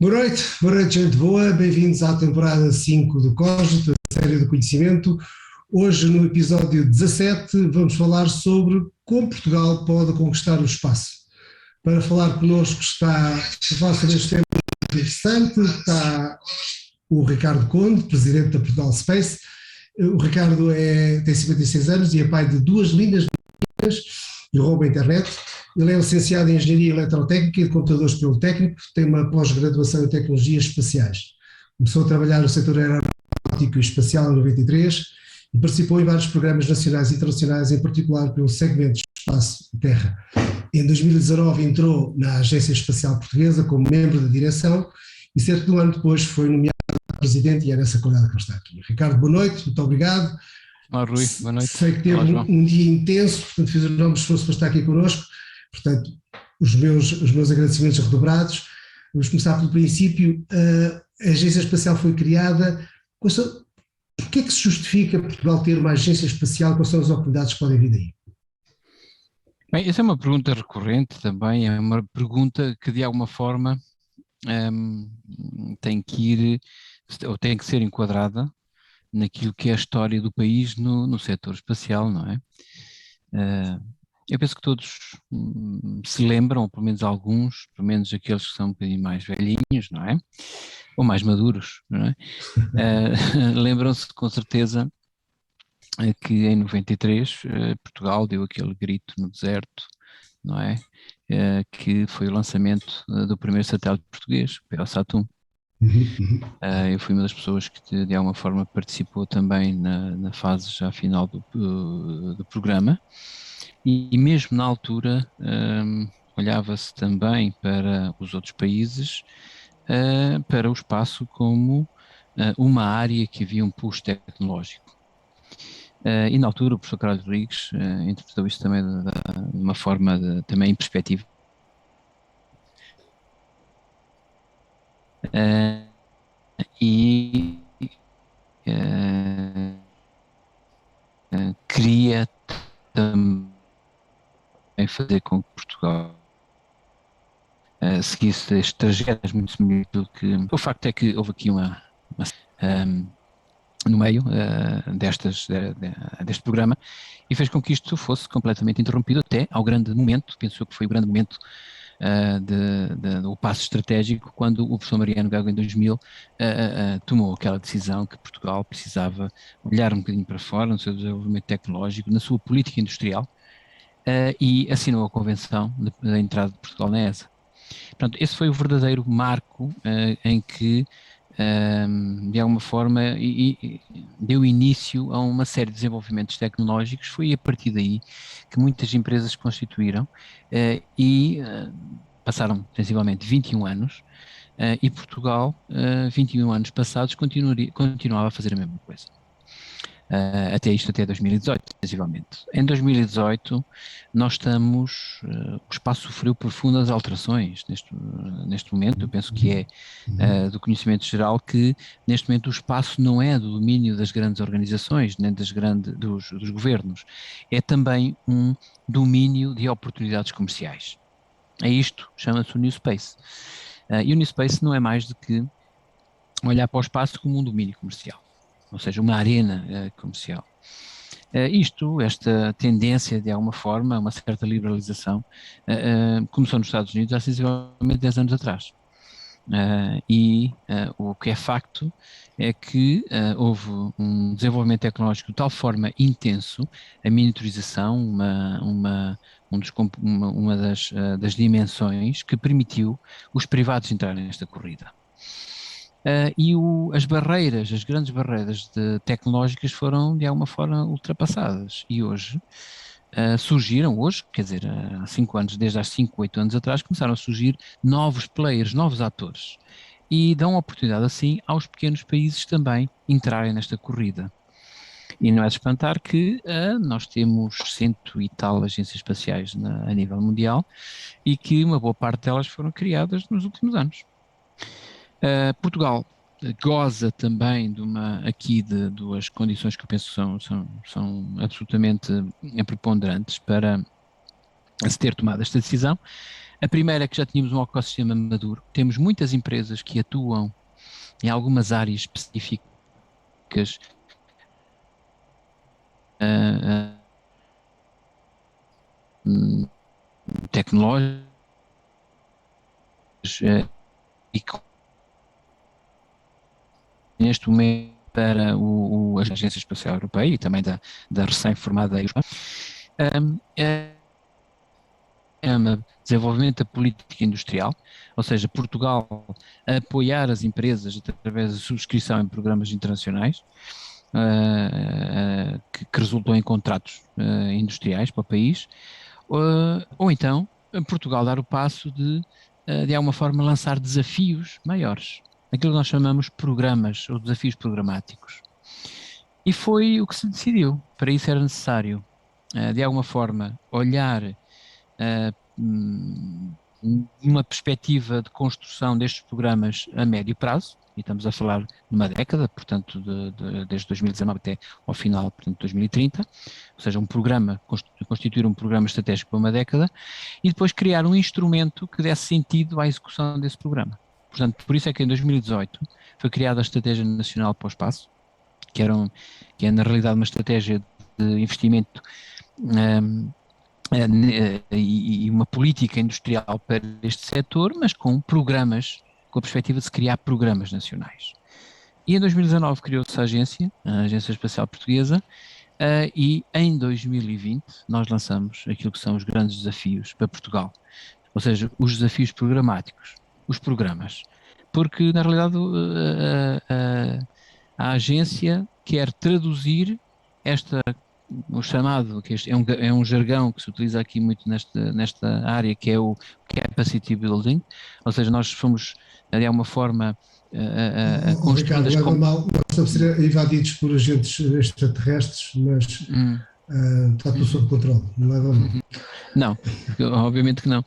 Boa noite, gente boa. Bem-vindos à temporada 5 do Cogito, a série do conhecimento. Hoje, no episódio 17, vamos falar sobre como Portugal pode conquistar o espaço. Para falar connosco está, a falar sobre este tema interessante, está o Ricardo Conde, presidente da Portugal Space. O Ricardo tem 56 anos e é pai de duas lindas meninas e rouba a internet. Ele é licenciado em Engenharia Eletrotécnica e de Computadores pelo Técnico, tem uma pós-graduação em Tecnologias Espaciais. Começou a trabalhar no setor aeronáutico e espacial em 93 e participou em vários programas nacionais e internacionais, em particular pelo segmento de espaço e terra. Em 2019 entrou na Agência Espacial Portuguesa como membro da direção e cerca de um ano depois foi nomeado presidente e é nessa qualidade que ele está aqui. Ricardo, boa noite, muito obrigado. Olá, Rui, boa noite. Sei que teve um dia intenso, portanto fiz o enorme esforço para estar aqui connosco, portanto os meus agradecimentos redobrados. Vamos começar pelo princípio. A Agência Espacial foi criada. Por que é que se justifica Portugal ter uma agência espacial? Quais são as oportunidades que podem vir daí? Bem, essa é uma pergunta recorrente também, é uma pergunta que de alguma forma tem que ir, ou tem que ser enquadrada naquilo que é a história do país no setor espacial, não é? Eu penso que todos se lembram, ou pelo menos alguns, pelo menos aqueles que são um bocadinho mais velhinhos, não é? Ou mais maduros, não é? Lembram-se com certeza que em 93 Portugal deu aquele grito no deserto, não é? Que foi o lançamento do primeiro satélite português, o PL-SAT-1. Eu fui uma das pessoas que de alguma forma participou também na fase já final do programa e mesmo na altura olhava-se também para os outros países, para o espaço como uma área que havia um push tecnológico. E na altura o professor Carlos Rodrigues interpretou isso também de uma forma também em perspectiva. E queria também fazer com que Portugal seguisse este trajeto muito semelhante do que... O facto é que houve aqui no meio deste programa e fez com que isto fosse completamente interrompido até ao grande momento, penso eu que foi o grande momento do passo estratégico, quando o professor Mariano Gago em 2000 tomou aquela decisão que Portugal precisava olhar um bocadinho para fora no seu desenvolvimento tecnológico, na sua política industrial, e assinou a convenção da entrada de Portugal na ESA. Portanto, esse foi o verdadeiro marco em que de alguma forma deu início a uma série de desenvolvimentos tecnológicos. Foi a partir daí que muitas empresas se constituíram e passaram sensivelmente 21 anos e Portugal, 21 anos passados, continuava a fazer a mesma coisa. Até 2018, sensivelmente. Em 2018, nós estamos, o espaço sofreu profundas alterações neste momento. Eu penso que é do conhecimento geral que, neste momento, o espaço não é do domínio das grandes organizações, nem dos governos, é também um domínio de oportunidades comerciais. É isto, chama-se o New Space. E o New Space não é mais do que olhar para o espaço como um domínio comercial, ou seja, uma arena comercial. Esta tendência, de alguma forma, uma certa liberalização, começou nos Estados Unidos há sensivelmente 10 anos atrás. O que é facto é que houve um desenvolvimento tecnológico de tal forma intenso, a miniaturização, uma das dimensões que permitiu os privados entrarem nesta corrida. As grandes barreiras tecnológicas foram de alguma forma ultrapassadas e hoje surgiram, quer dizer, há 5 anos, desde há 5, 8 anos atrás, começaram a surgir novos players, novos atores e dão oportunidade assim aos pequenos países também entrarem nesta corrida. E não é de espantar que nós temos 100 e tal agências espaciais a nível mundial e que uma boa parte delas foram criadas nos últimos anos. Portugal goza também de duas condições que eu penso são absolutamente preponderantes para se ter tomado esta decisão. A primeira é que já tínhamos um ecossistema maduro, temos muitas empresas que atuam em algumas áreas específicas uh, tecnológicas e que neste momento para a Agência Espacial Europeia e também da recém-formada desenvolvimento da política industrial, ou seja, Portugal a apoiar as empresas através da subscrição em programas internacionais, que resultam em contratos industriais para o país, ou então Portugal dar o passo de alguma forma lançar desafios maiores, aquilo que nós chamamos programas ou desafios programáticos. E foi o que se decidiu. Para isso era necessário, de alguma forma, olhar uma perspectiva de construção destes programas a médio prazo, e estamos a falar de uma década, portanto, desde 2019 até ao final, portanto, de 2030, ou seja, constituir um programa estratégico para uma década, e depois criar um instrumento que desse sentido à execução desse programa. Portanto, por isso é que em 2018 foi criada a Estratégia Nacional para o Espaço, que é na realidade uma estratégia de investimento e uma política industrial para este setor, mas com programas, com a perspectiva de se criar programas nacionais. E em 2019 criou-se a Agência Espacial Portuguesa, e em 2020 nós lançamos aquilo que são os grandes desafios para Portugal, ou seja, os desafios programáticos, os programas. Porque, na realidade, a agência quer traduzir o chamado, que é um jargão que se utiliza aqui muito nesta área, que é o capacity building, ou seja, nós fomos, de alguma forma, construindo Ricardo, leva mal, nós estamos a ser invadidos por agentes extraterrestres, mas está tudo sob controle, não leva mal. Não, obviamente que não.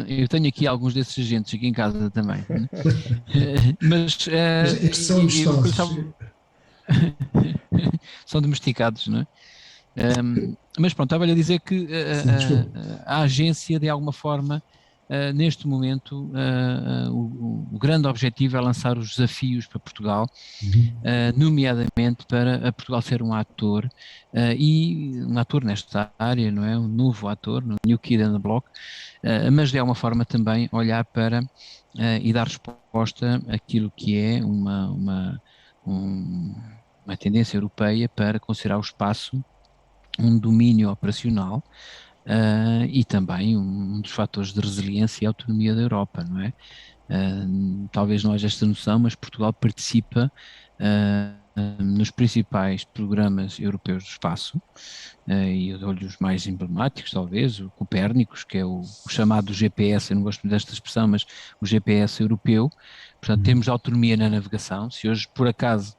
Eu tenho aqui alguns desses agentes aqui em casa também. Né? Mas estes são amistosos. São domesticados, não é? Mas pronto, estava-lhe a dizer que a agência, de alguma forma, neste momento, o grande objetivo é lançar os desafios para Portugal, nomeadamente para Portugal ser um ator, e um ator nesta área, não é? Um novo ator, no New Kid on the Block, mas de alguma forma também olhar para e dar resposta àquilo que é uma tendência europeia para considerar o espaço um domínio operacional, e também um dos fatores de resiliência e autonomia da Europa, não é? Talvez não haja esta noção, mas Portugal participa nos principais programas europeus do espaço, e eu dou-lhe os mais emblemáticos, talvez, o Copérnicos, que é o chamado GPS, eu não gosto muito desta expressão, mas o GPS europeu. Portanto, temos autonomia na navegação. Se hoje, por acaso,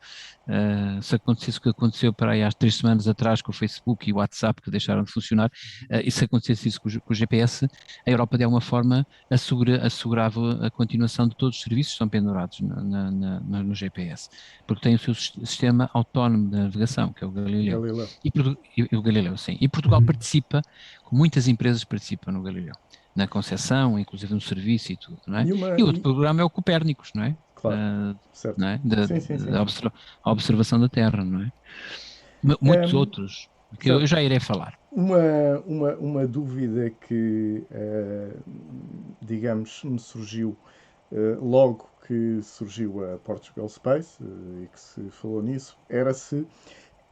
se acontecesse o que aconteceu para aí há 3 semanas atrás com o Facebook e o WhatsApp que deixaram de funcionar, e se acontecesse isso com o GPS, a Europa de alguma forma assegurava a continuação de todos os serviços que estão pendurados no GPS, porque tem o seu sistema autónomo de navegação, que é o Galileu. E o Galileu, sim. E Portugal participa, muitas empresas participam no Galileu, na concessão, inclusive no serviço e tudo, não é? E outro programa é o Copérnicos, não é? Claro, certo. Não é? Sim. A observação da Terra, não é? Muitos outros, que eu já irei falar. Uma dúvida que, digamos, me surgiu logo que surgiu a Portugal Space, e que se falou nisso, era se,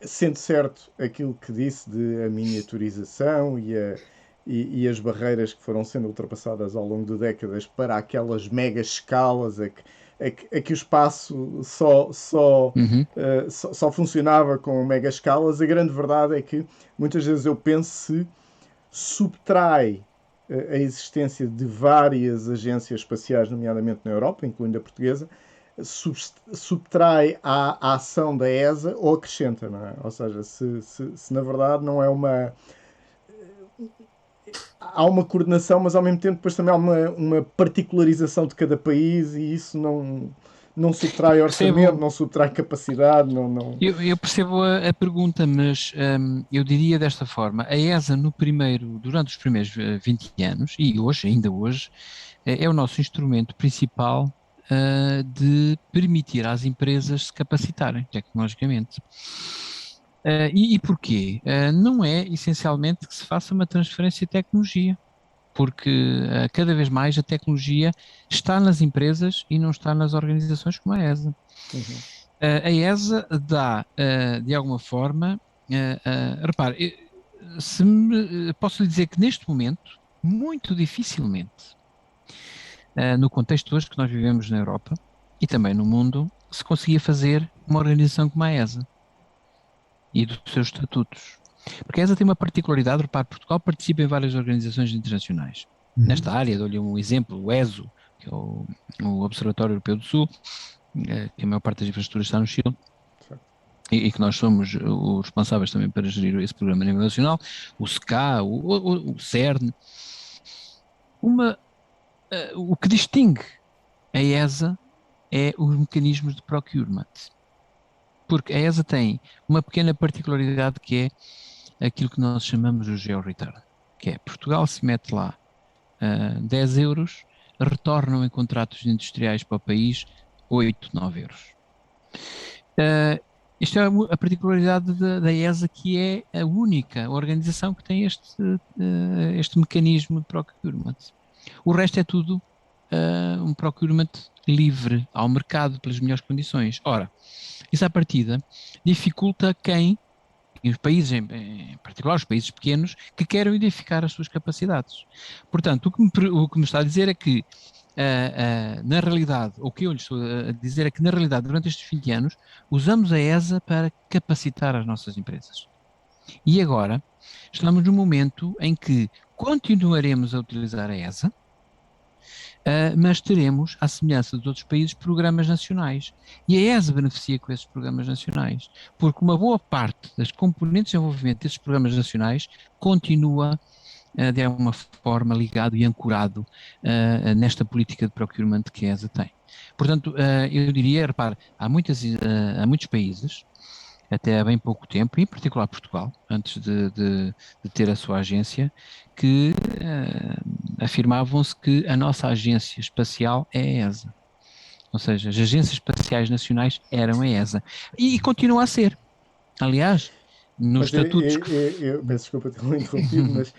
sendo certo aquilo que disse de a miniaturização e as barreiras que foram sendo ultrapassadas ao longo de décadas para aquelas mega escalas a que o espaço só funcionava com mega escalas, a grande verdade é que muitas vezes eu penso se subtrai a existência de várias agências espaciais, nomeadamente na Europa, incluindo a portuguesa, subtrai à ação da ESA ou acrescenta, não é? Ou seja, se na verdade não é uma... Há uma coordenação, mas ao mesmo tempo depois também há uma particularização de cada país, e isso não subtrai orçamento, não subtrai capacidade, não... Eu percebo a pergunta, mas eu diria desta forma: a ESA durante os primeiros 20 anos, e hoje, ainda hoje, é o nosso instrumento principal de permitir às empresas se capacitarem tecnologicamente. E porquê? Não é essencialmente que se faça uma transferência de tecnologia, porque cada vez mais a tecnologia está nas empresas e não está nas organizações como a ESA. Uhum. A ESA dá, de alguma forma, repare, posso lhe dizer que neste momento, muito dificilmente, no contexto hoje que nós vivemos na Europa e também no mundo, se conseguia fazer uma organização como a ESA e dos seus estatutos. Porque a ESA tem uma particularidade, repare, Portugal participa em várias organizações internacionais. Nesta área, dou-lhe um exemplo, o ESO, que é o Observatório Europeu do Sul, que a maior parte das infraestruturas está no Chile, e que nós somos os responsáveis também para gerir esse programa a nível nacional, o SCA, o CERN. O que distingue a ESA é os mecanismos de procurement. Porque a ESA tem uma pequena particularidade que é aquilo que nós chamamos de geo-return, que é Portugal se mete lá 10 euros, retornam em contratos industriais para o país 8, 9 euros. Isto é a particularidade da ESA, que é a única organização que tem este mecanismo de procurement. O resto é tudo um procurement livre ao mercado pelas melhores condições. Ora, isso à partida dificulta quem, em os países, em particular os países pequenos, que querem identificar as suas capacidades. Portanto, o que me está a dizer é que na realidade, o que eu lhe estou a dizer é que na realidade, durante estes 20 anos, usamos a ESA para capacitar as nossas empresas. E agora, estamos num momento em que continuaremos a utilizar a ESA, mas teremos, à semelhança dos outros países, programas nacionais. E a ESA beneficia com esses programas nacionais, porque uma boa parte das componentes de desenvolvimento desses programas nacionais continua de alguma forma ligado e ancorado nesta política de procurement que a ESA tem. Portanto, eu diria, repare, há muitos países, até há bem pouco tempo, em particular Portugal, antes de ter a sua agência, que afirmavam-se que a nossa agência espacial é a ESA. Ou seja, as agências espaciais nacionais eram a ESA. E continua a ser. Aliás, nos Mas estatutos... eu peço desculpa ter interrompido, mas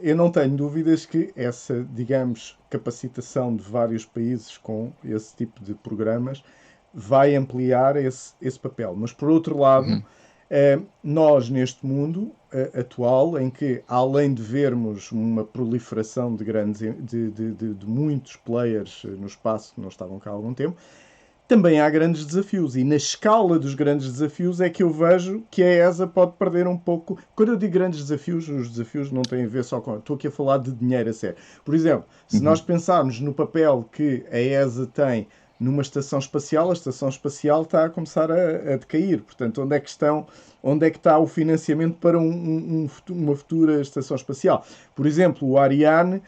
eu não tenho dúvidas que essa, digamos, capacitação de vários países com esse tipo de programas vai ampliar esse papel. Mas, por outro lado, nós, neste mundo atual, em que, além de vermos uma proliferação de muitos players no espaço que não estavam cá há algum tempo, também há grandes desafios. E na escala dos grandes desafios é que eu vejo que a ESA pode perder um pouco. Quando eu digo grandes desafios, os desafios não têm a ver só com... Estou aqui a falar de dinheiro a sério. Por exemplo, se nós pensarmos no papel que a ESA tem numa estação espacial, a estação espacial está a começar a decair. Portanto, onde é que está o financiamento para uma futura estação espacial? Por exemplo, o Ariane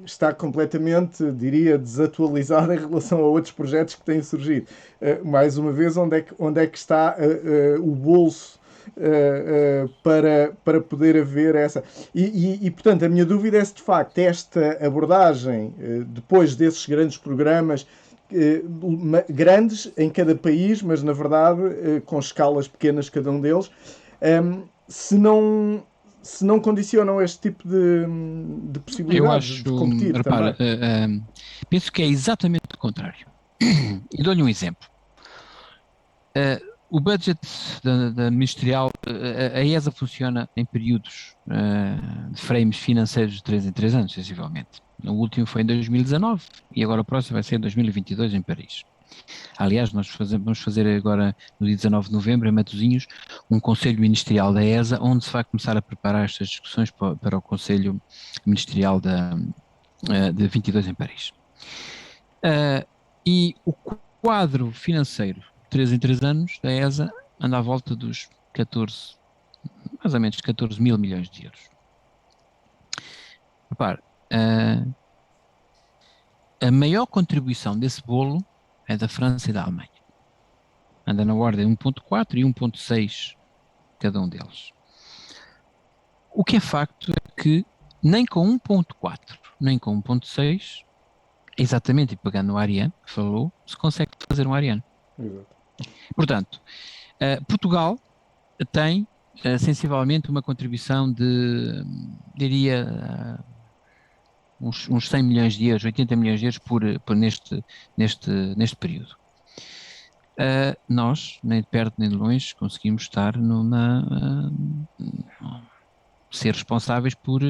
está completamente, diria, desatualizado em relação a outros projetos que têm surgido. Mais uma vez, onde é que está o bolso para poder haver essa... E, portanto, a minha dúvida é se, de facto, esta abordagem, depois desses grandes programas, grandes em cada país, mas, na verdade, com escalas pequenas cada um deles, se não condicionam este tipo de possibilidades de competir. Repara, penso que é exatamente o contrário. E dou-lhe um exemplo. O budget da ministerial, a ESA funciona em períodos de frames financeiros de 3 em 3 anos, sensivelmente. O último foi em 2019 e agora o próximo vai ser em 2022 em Paris. Aliás, nós vamos fazer agora, no dia 19 de novembro, em Matosinhos, um Conselho Ministerial da ESA, onde se vai começar a preparar estas discussões para o Conselho Ministerial de 22 em Paris. E o quadro financeiro, 3 em 3 anos, da ESA, anda à volta dos mais ou menos 14 mil milhões de euros. Repare, a maior contribuição desse bolo é da França e da Alemanha. Anda na ordem 1.4 e 1.6 cada um deles. O que é facto é que nem com 1.4 nem com 1.6, exatamente, e pegando no Ariane, que falou, se consegue fazer um Ariane. Exato. Portanto, Portugal tem sensivelmente uma contribuição de, diria, uns 100 milhões de euros, 80 milhões de euros por neste período. Nós, nem de perto nem de longe, conseguimos estar ser responsáveis por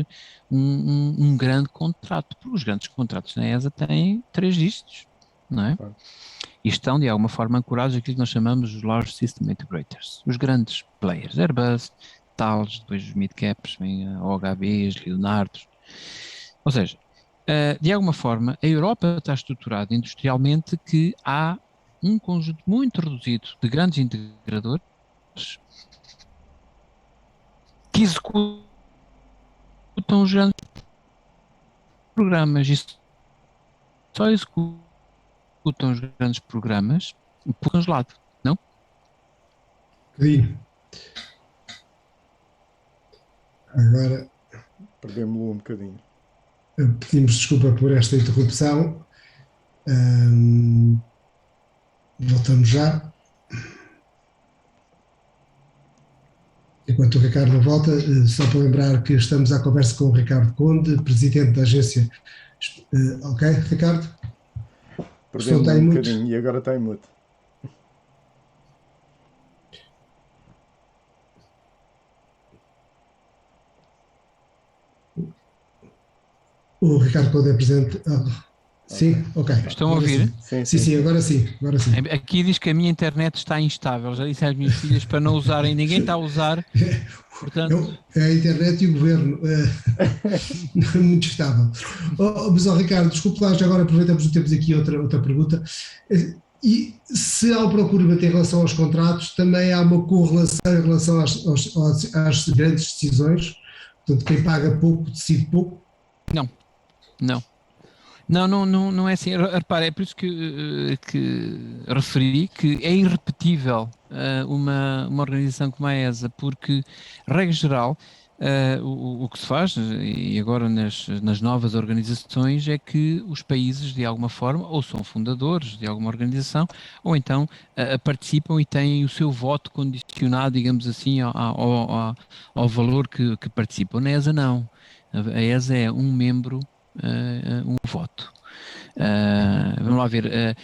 um grande contrato, porque os grandes contratos na ESA têm 3 dígitos, não é? Claro. E estão de alguma forma ancorados aquilo que nós chamamos os Large System Integrators, os grandes players, Airbus, Thales, depois os mid-caps, OHBs, Leonardos. Ou seja, de alguma forma a Europa está estruturada industrialmente que há um conjunto muito reduzido de grandes integradores que executam os grandes programas e só executam os grandes programas por congelado, não? Cadinho. Agora Perdemos-lo um bocadinho. pedimos desculpa por esta interrupção. Voltamos já. Enquanto o Ricardo volta, só para lembrar que estamos à conversa com o Ricardo Conde, presidente da agência. Ok, Ricardo? Perdemos um bocadinho e agora está em mute. O Ricardo Conde é presidente. Sim, ok. Estão a ouvir? Sim, agora sim. Aqui diz que a minha internet está instável. Já disse às minhas filhas para não usarem, ninguém está a usar. Portanto... É a internet e o governo. Muito estável. Mas, Ricardo, desculpe lá, já agora aproveitamos que temos aqui outra pergunta. E se há um procurement em relação aos contratos, também há uma correlação em relação às grandes decisões? Portanto, quem paga pouco decide pouco? Não é assim. Repara, é por isso que referi que é irrepetível uma organização como a ESA, porque, regra geral, o que se faz, e agora nas novas organizações, é que os países, de alguma forma, ou são fundadores de alguma organização, ou então participam e têm o seu voto condicionado, digamos assim, ao valor que participam. Na ESA, não. A ESA é um membro, um voto. Vamos lá ver,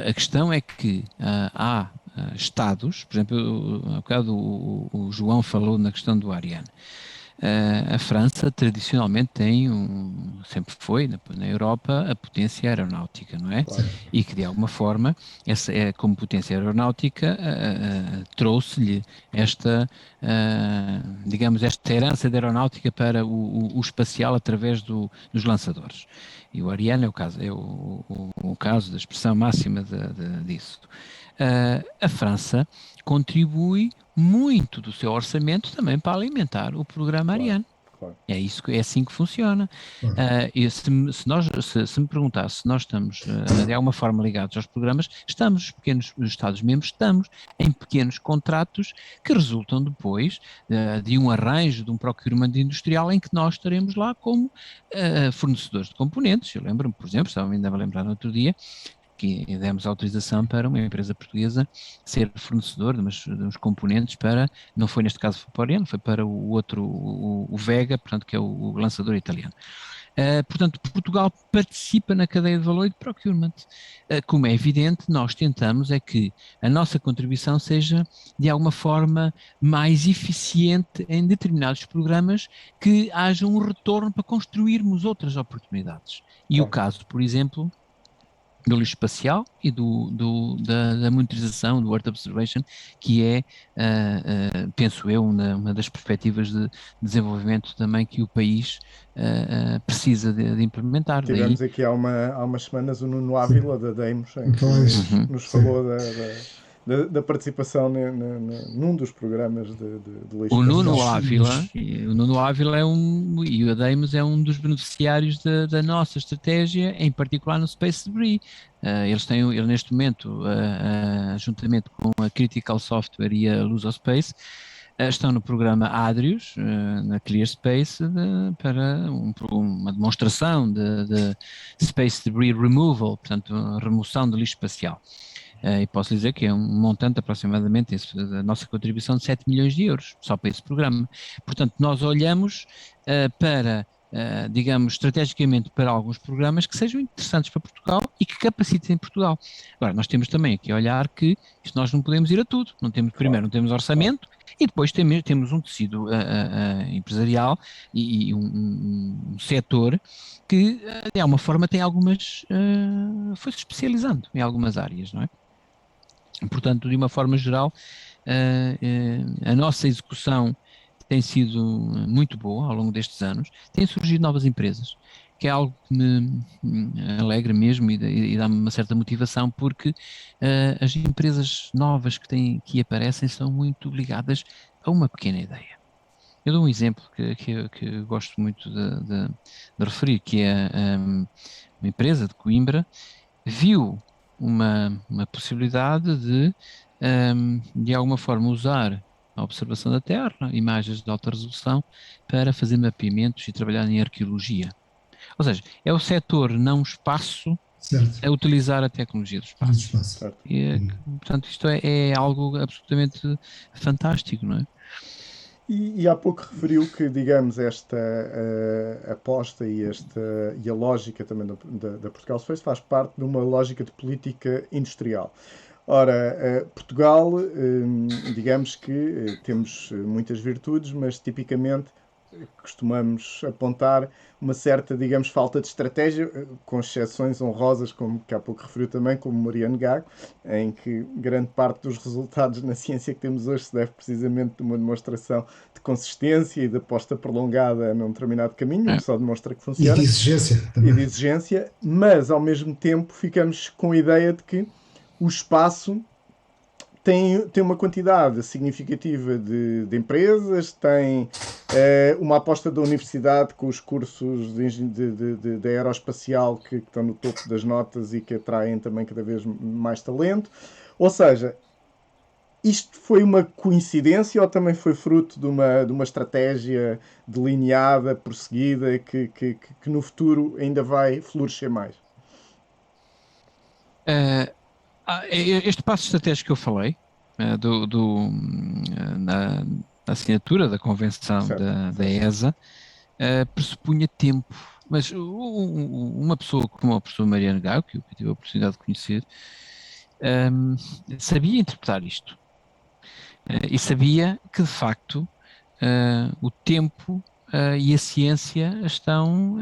a questão é que há Estados, por exemplo, há bocado o João falou na questão do Ariane. A França tradicionalmente sempre foi na Europa a potência aeronáutica, não é? Claro. E que de alguma forma, como potência aeronáutica, trouxe-lhe digamos, esta herança de aeronáutica para o espacial através dos lançadores. E o Ariane é o caso da expressão máxima disso. A França contribui muito do seu orçamento também para alimentar o programa Ariane. Claro. É assim que funciona. Se me perguntar se nós estamos de alguma forma ligados aos programas, os pequenos Estados-membros estamos em pequenos contratos que resultam depois de um arranjo, de um procurement industrial em que nós estaremos lá como fornecedores de componentes. Eu lembro-me, por exemplo, estava ainda a lembrar no outro dia, que demos autorização para uma empresa portuguesa ser fornecedor de uns componentes não foi neste caso para o Ariane, foi para o outro, o Vega, portanto, que é o lançador italiano. Portanto, Portugal participa na cadeia de valor e de procurement. Como é evidente, nós tentamos é que a nossa contribuição seja, de alguma forma, mais eficiente em determinados programas, que haja um retorno para construirmos outras oportunidades. E o caso, por exemplo, do lixo espacial e da monitorização, do Earth Observation, que é, penso eu, uma das perspectivas de desenvolvimento também que o país precisa de implementar. Tivemos aqui há umas semanas o Nuno Ávila da Deimos, em que nos falou da participação num dos programas de lixo o Nuno espacial. Ávila e o Deimos é um dos beneficiários da nossa estratégia, em particular no Space Debris. Eles neste momento, juntamente com a Critical Software e a Lusospace, estão no programa Adrius, na ClearSpace, para uma demonstração de Space Debris Removal, portanto, a remoção de lixo espacial. E posso dizer que é um montante aproximadamente, a nossa contribuição de 7 milhões de euros, só para esse programa. Portanto, nós olhamos para, digamos, estrategicamente para alguns programas que sejam interessantes para Portugal e que capacitem Portugal. Agora, nós temos também aqui a olhar que nós não podemos ir a tudo. Primeiro, não temos orçamento e depois temos um tecido empresarial e um setor que, de alguma forma, tem foi se especializando em algumas áreas, não é? Portanto, de uma forma geral, a nossa execução tem sido muito boa ao longo destes anos. Têm surgido novas empresas, que é algo que me alegra mesmo e dá-me uma certa motivação, porque as empresas novas que aparecem são muito ligadas a uma pequena ideia. Eu dou um exemplo que gosto muito de referir, que é uma empresa de Coimbra viu uma possibilidade de alguma forma usar a observação da Terra, imagens de alta resolução, para fazer mapeamentos e trabalhar em arqueologia. Ou seja, é o setor não espaço certo, a utilizar a tecnologia do espaço. espaço. Portanto, isto é algo absolutamente fantástico, não é? E há pouco referiu que, digamos, esta aposta e a lógica também da Portugal Space faz parte de uma lógica de política industrial. Ora, Portugal, digamos que temos muitas virtudes, mas tipicamente costumamos apontar uma certa, digamos, falta de estratégia, com exceções honrosas, como que há pouco referiu também, como Mariano Gago, em que grande parte dos resultados na ciência que temos hoje se deve precisamente de uma demonstração de consistência e de aposta prolongada num determinado caminho, que só demonstra que funciona. E de exigência também. E de exigência, mas ao mesmo tempo ficamos com a ideia de que o espaço tem uma quantidade significativa de empresas, tem uma aposta da universidade com os cursos de aeroespacial que estão no topo das notas e que atraem também cada vez mais talento. Ou seja, isto foi uma coincidência ou também foi fruto de uma estratégia delineada, prosseguida, que no futuro ainda vai florescer mais? Este passo estratégico que eu falei, na assinatura da convenção da ESA, pressupunha tempo, mas uma pessoa como a professora Mariano Gago, que eu tive a oportunidade de conhecer, sabia interpretar isto e sabia que de facto o tempo e a ciência estão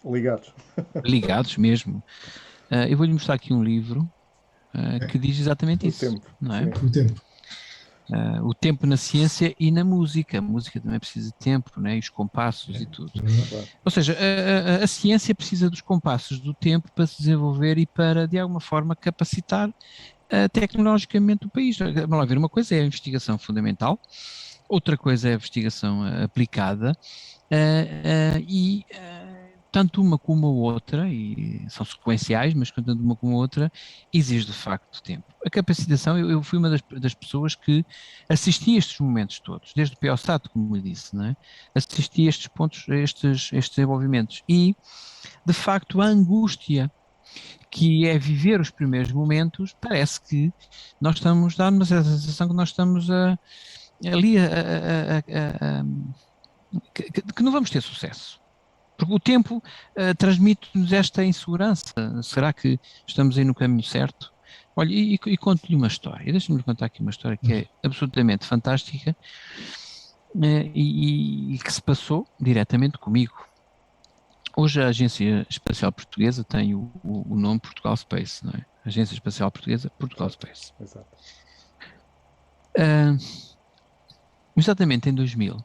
ligados mesmo. Eu vou-lhe mostrar aqui um livro que diz exatamente isso. Tempo, não é? O tempo. O tempo na ciência e na música. A música também precisa de tempo, né? E os compassos e tudo. Ou seja, a ciência precisa dos compassos do tempo para se desenvolver e para, de alguma forma, capacitar tecnologicamente o país. Vamos lá ver, uma coisa é a investigação fundamental, outra coisa é a investigação aplicada e tanto uma como a outra, e são sequenciais, mas tanto uma como a outra, exige de facto tempo. A capacitação, eu fui uma das pessoas que assisti a estes momentos todos, desde o PeoStat, como lhe disse, não é? Assisti a estes pontos, a estes desenvolvimentos, e de facto a angústia que é viver os primeiros momentos, parece que nós estamos, dá-nos a sensação que nós estamos ali que não vamos ter sucesso. Porque o tempo transmite-nos esta insegurança. Será que estamos aí no caminho certo? Olha, e conto-lhe uma história. Deixa-me contar aqui uma história que é absolutamente fantástica e que se passou diretamente comigo. Hoje a Agência Espacial Portuguesa tem o nome Portugal Space, não é? Agência Espacial Portuguesa, Portugal Space. Exato. Exatamente em 2000.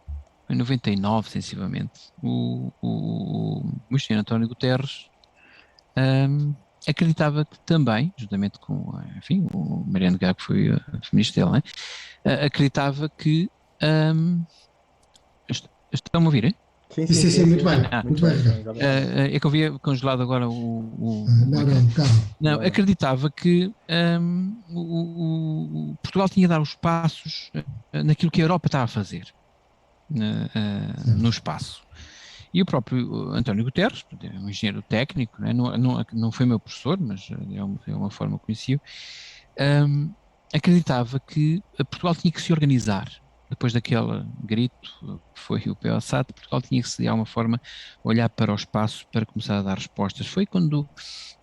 Em 99, sensivelmente, o engenheiro António Guterres acreditava que também, juntamente com, enfim, o Mariano Gago, que foi a feminista dele, né? Acreditava que... estão-me a ouvir, hein? Sim, muito bem, Muito muito bem, bem, Ricardo. É que eu havia congelado agora Não, calma. Não, acreditava que Portugal tinha de dar os passos naquilo que a Europa estava a fazer no espaço. E o próprio António Guterres, um engenheiro técnico, não foi meu professor, mas é uma forma que conheci-o, acreditava que Portugal tinha que se organizar. Depois daquele grito que foi o POSAT, Portugal tinha que, de alguma forma, olhar para o espaço para começar a dar respostas. Foi quando,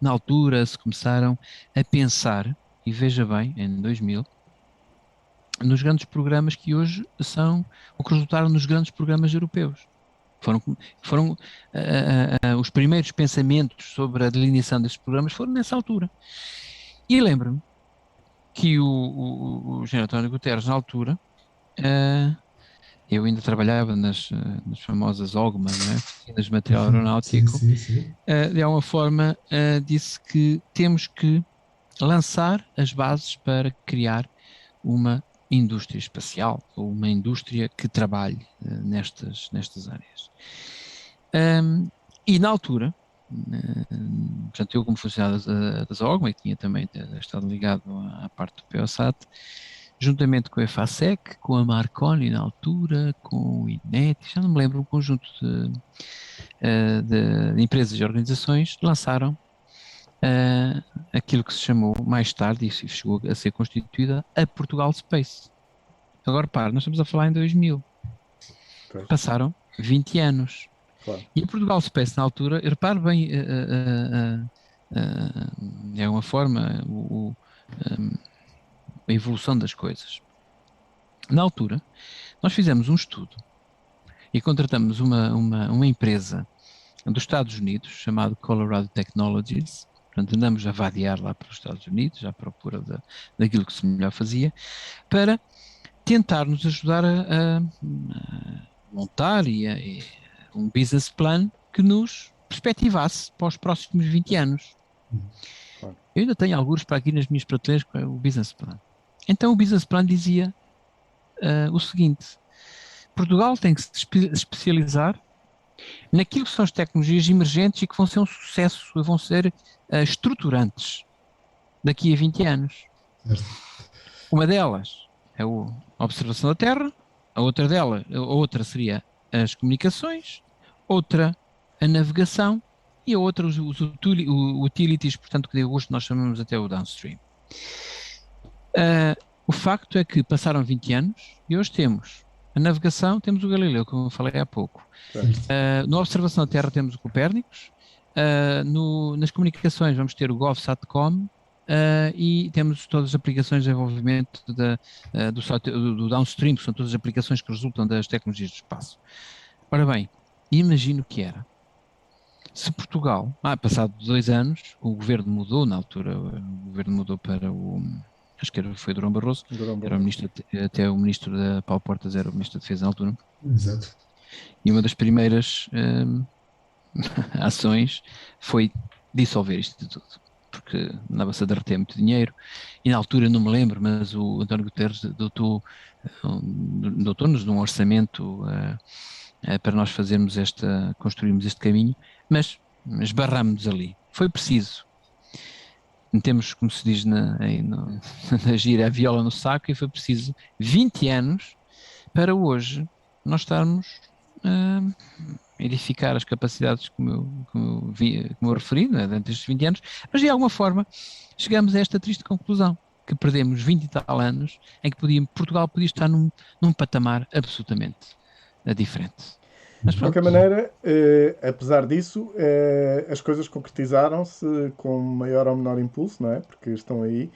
na altura, se começaram a pensar, e veja bem, em 2000, nos grandes programas que hoje são o que resultaram nos grandes programas europeus. Foram os primeiros pensamentos sobre a delineação desses programas foram nessa altura. E lembro-me que o General António Guterres, na altura, eu ainda trabalhava nas famosas OGMA, não é? Oficinas de Material Aeronáutico, Sim. de alguma forma disse que temos que lançar as bases para criar uma indústria espacial ou uma indústria que trabalhe nestas áreas. E na altura, portanto, eu como funcionário das OGMA, e tinha também estado ligado à parte do POSAT, juntamente com a EFASEC, com a Marconi na altura, com o INET, já não me lembro, um conjunto de empresas e organizações lançaram aquilo que se chamou mais tarde, e chegou a ser constituída, a Portugal Space. Agora, nós estamos a falar em 2000. Pois. Passaram 20 anos. Claro. E a Portugal Space, na altura, repare bem, é uma forma, a evolução das coisas. Na altura, nós fizemos um estudo e contratamos uma empresa dos Estados Unidos, chamada Colorado Technologies. Portanto, andamos a vadiar lá para os Estados Unidos, à procura daquilo que se melhor fazia, para tentar nos ajudar a montar um business plan que nos perspectivasse para os próximos 20 anos. Claro. Eu ainda tenho alguns para aqui nas minhas prateleiras com o business plan. Então o business plan dizia o seguinte: Portugal tem que se especializar naquilo que são as tecnologias emergentes e que vão ser um sucesso, vão ser estruturantes daqui a 20 anos. Certo. Uma delas é a observação da Terra, a outra seria as comunicações, outra a navegação e a outra os utilities, portanto, que de hoje nós chamamos até o downstream. O facto é que passaram 20 anos e hoje temos a navegação, temos o Galileu, como eu falei há pouco. Na observação da Terra temos o Copérnicos, nas comunicações vamos ter o GovSatcom, e temos todas as aplicações de desenvolvimento do downstream, que são todas as aplicações que resultam das tecnologias do espaço. Ora bem, imagino o que era. Se Portugal, passado 2 anos, o governo mudou, na altura, o governo mudou para acho que foi Durão Barroso, era o ministro, até o ministro da Paulo Portas era o ministro da Defesa na altura. Exato. E uma das primeiras ações foi dissolver isto tudo, porque andava-se a derreter muito dinheiro, e na altura não me lembro, mas o António Guterres dotou-nos de um orçamento para nós construirmos este caminho, mas esbarramos ali. Foi preciso. Temos, como se diz na gira, a viola no saco, e foi preciso 20 anos para hoje nós estarmos a edificar as capacidades como eu referi, durante estes 20 anos, mas de alguma forma chegamos a esta triste conclusão, que perdemos 20 e tal anos em que Portugal podia estar num patamar absolutamente diferente. Mas, de qualquer maneira, apesar disso, as coisas concretizaram-se com maior ou menor impulso, não é? Porque estão aí.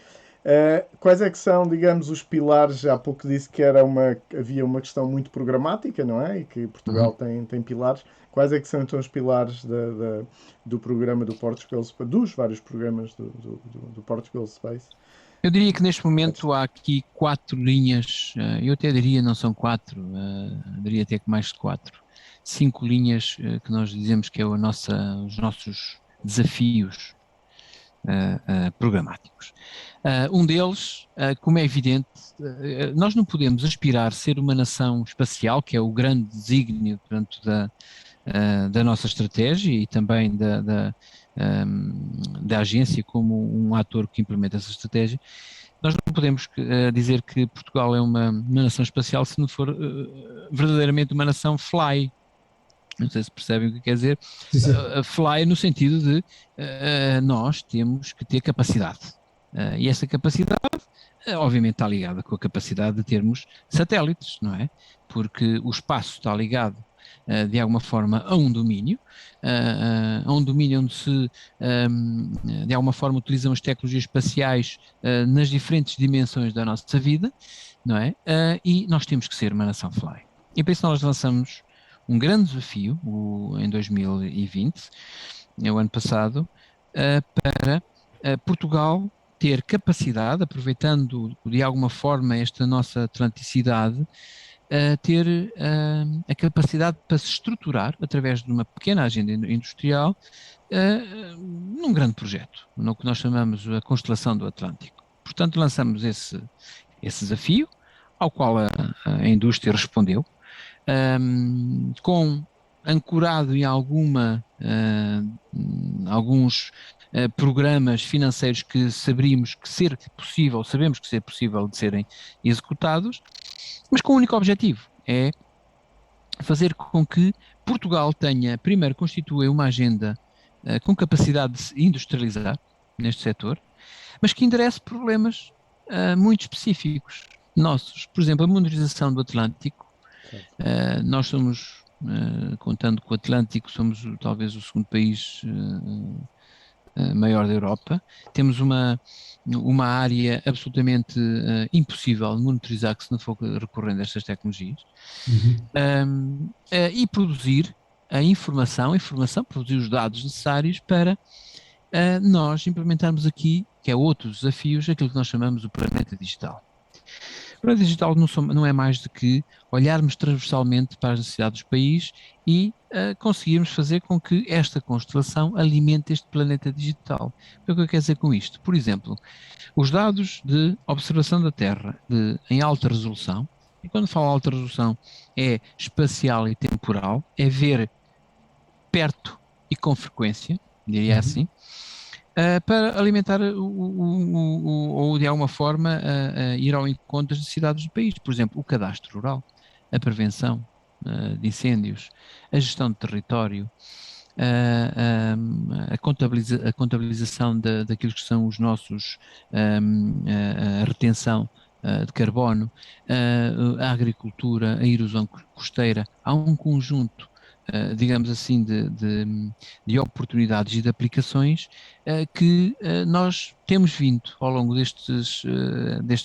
Quais é que são, digamos, os pilares? Há pouco disse que havia uma questão muito programática, não é? E que Portugal tem pilares. Quais é que são, então, os pilares do programa do Portugal Space, dos vários programas do Portugal Space? Eu diria que neste momento há aqui 4 linhas, eu até diria não são 4, diria até que mais de 4. 5 linhas que nós dizemos que é os nossos desafios programáticos. Um deles, como é evidente, nós não podemos aspirar a ser uma nação espacial, que é o grande desígnio, portanto, da nossa estratégia e também da agência como um ator que implementa essa estratégia. Nós não podemos dizer que Portugal é uma nação espacial se não for verdadeiramente uma nação fly. Não sei se percebem o que quer dizer. Sim, sim. Fly no sentido de nós temos que ter capacidade. E essa capacidade, obviamente, está ligada com a capacidade de termos satélites, não é? Porque o espaço está ligado, de alguma forma, a um domínio onde se, de alguma forma, utilizam as tecnologias espaciais nas diferentes dimensões da nossa vida, não é? E nós temos que ser uma nação fly. E por isso nós lançamos um grande desafio em 2020, o ano passado, para Portugal ter capacidade, aproveitando de alguma forma esta nossa atlanticidade, ter a capacidade para se estruturar através de uma pequena agenda industrial num grande projeto, no que nós chamamos a Constelação do Atlântico. Portanto, lançamos esse desafio, ao qual a indústria respondeu, ancorado em alguns programas financeiros que sabemos que ser possível de serem executados, mas com um único objetivo, é fazer com que Portugal constitua uma agenda com capacidade de se industrializar neste setor, mas que enderece problemas muito específicos nossos. Por exemplo, a monitorização do Atlântico. Nós somos, contando com o Atlântico, somos talvez o segundo país maior da Europa. Temos uma área absolutamente impossível de monitorizar que se não for recorrendo a estas tecnologias. E produzir a informação, produzir os dados necessários para nós implementarmos aqui, que é outro desafio, aquilo que nós chamamos o planeta digital. O planeta digital não é mais do que olharmos transversalmente para as necessidades do país e conseguirmos fazer com que esta constelação alimente este planeta digital. O que eu quero dizer com isto? Por exemplo, os dados de observação da Terra em alta resolução, e quando falo alta resolução é espacial e temporal, é ver perto e com frequência, diria assim, para alimentar ou de alguma forma ir ao encontro das necessidades do país. Por exemplo, o cadastro rural, a prevenção de incêndios, a gestão de território, a contabilização daquilo que são os nossos, a retenção de carbono, a agricultura, a erosão costeira. Há um conjunto digamos assim, de oportunidades e de aplicações que nós temos vindo ao longo destes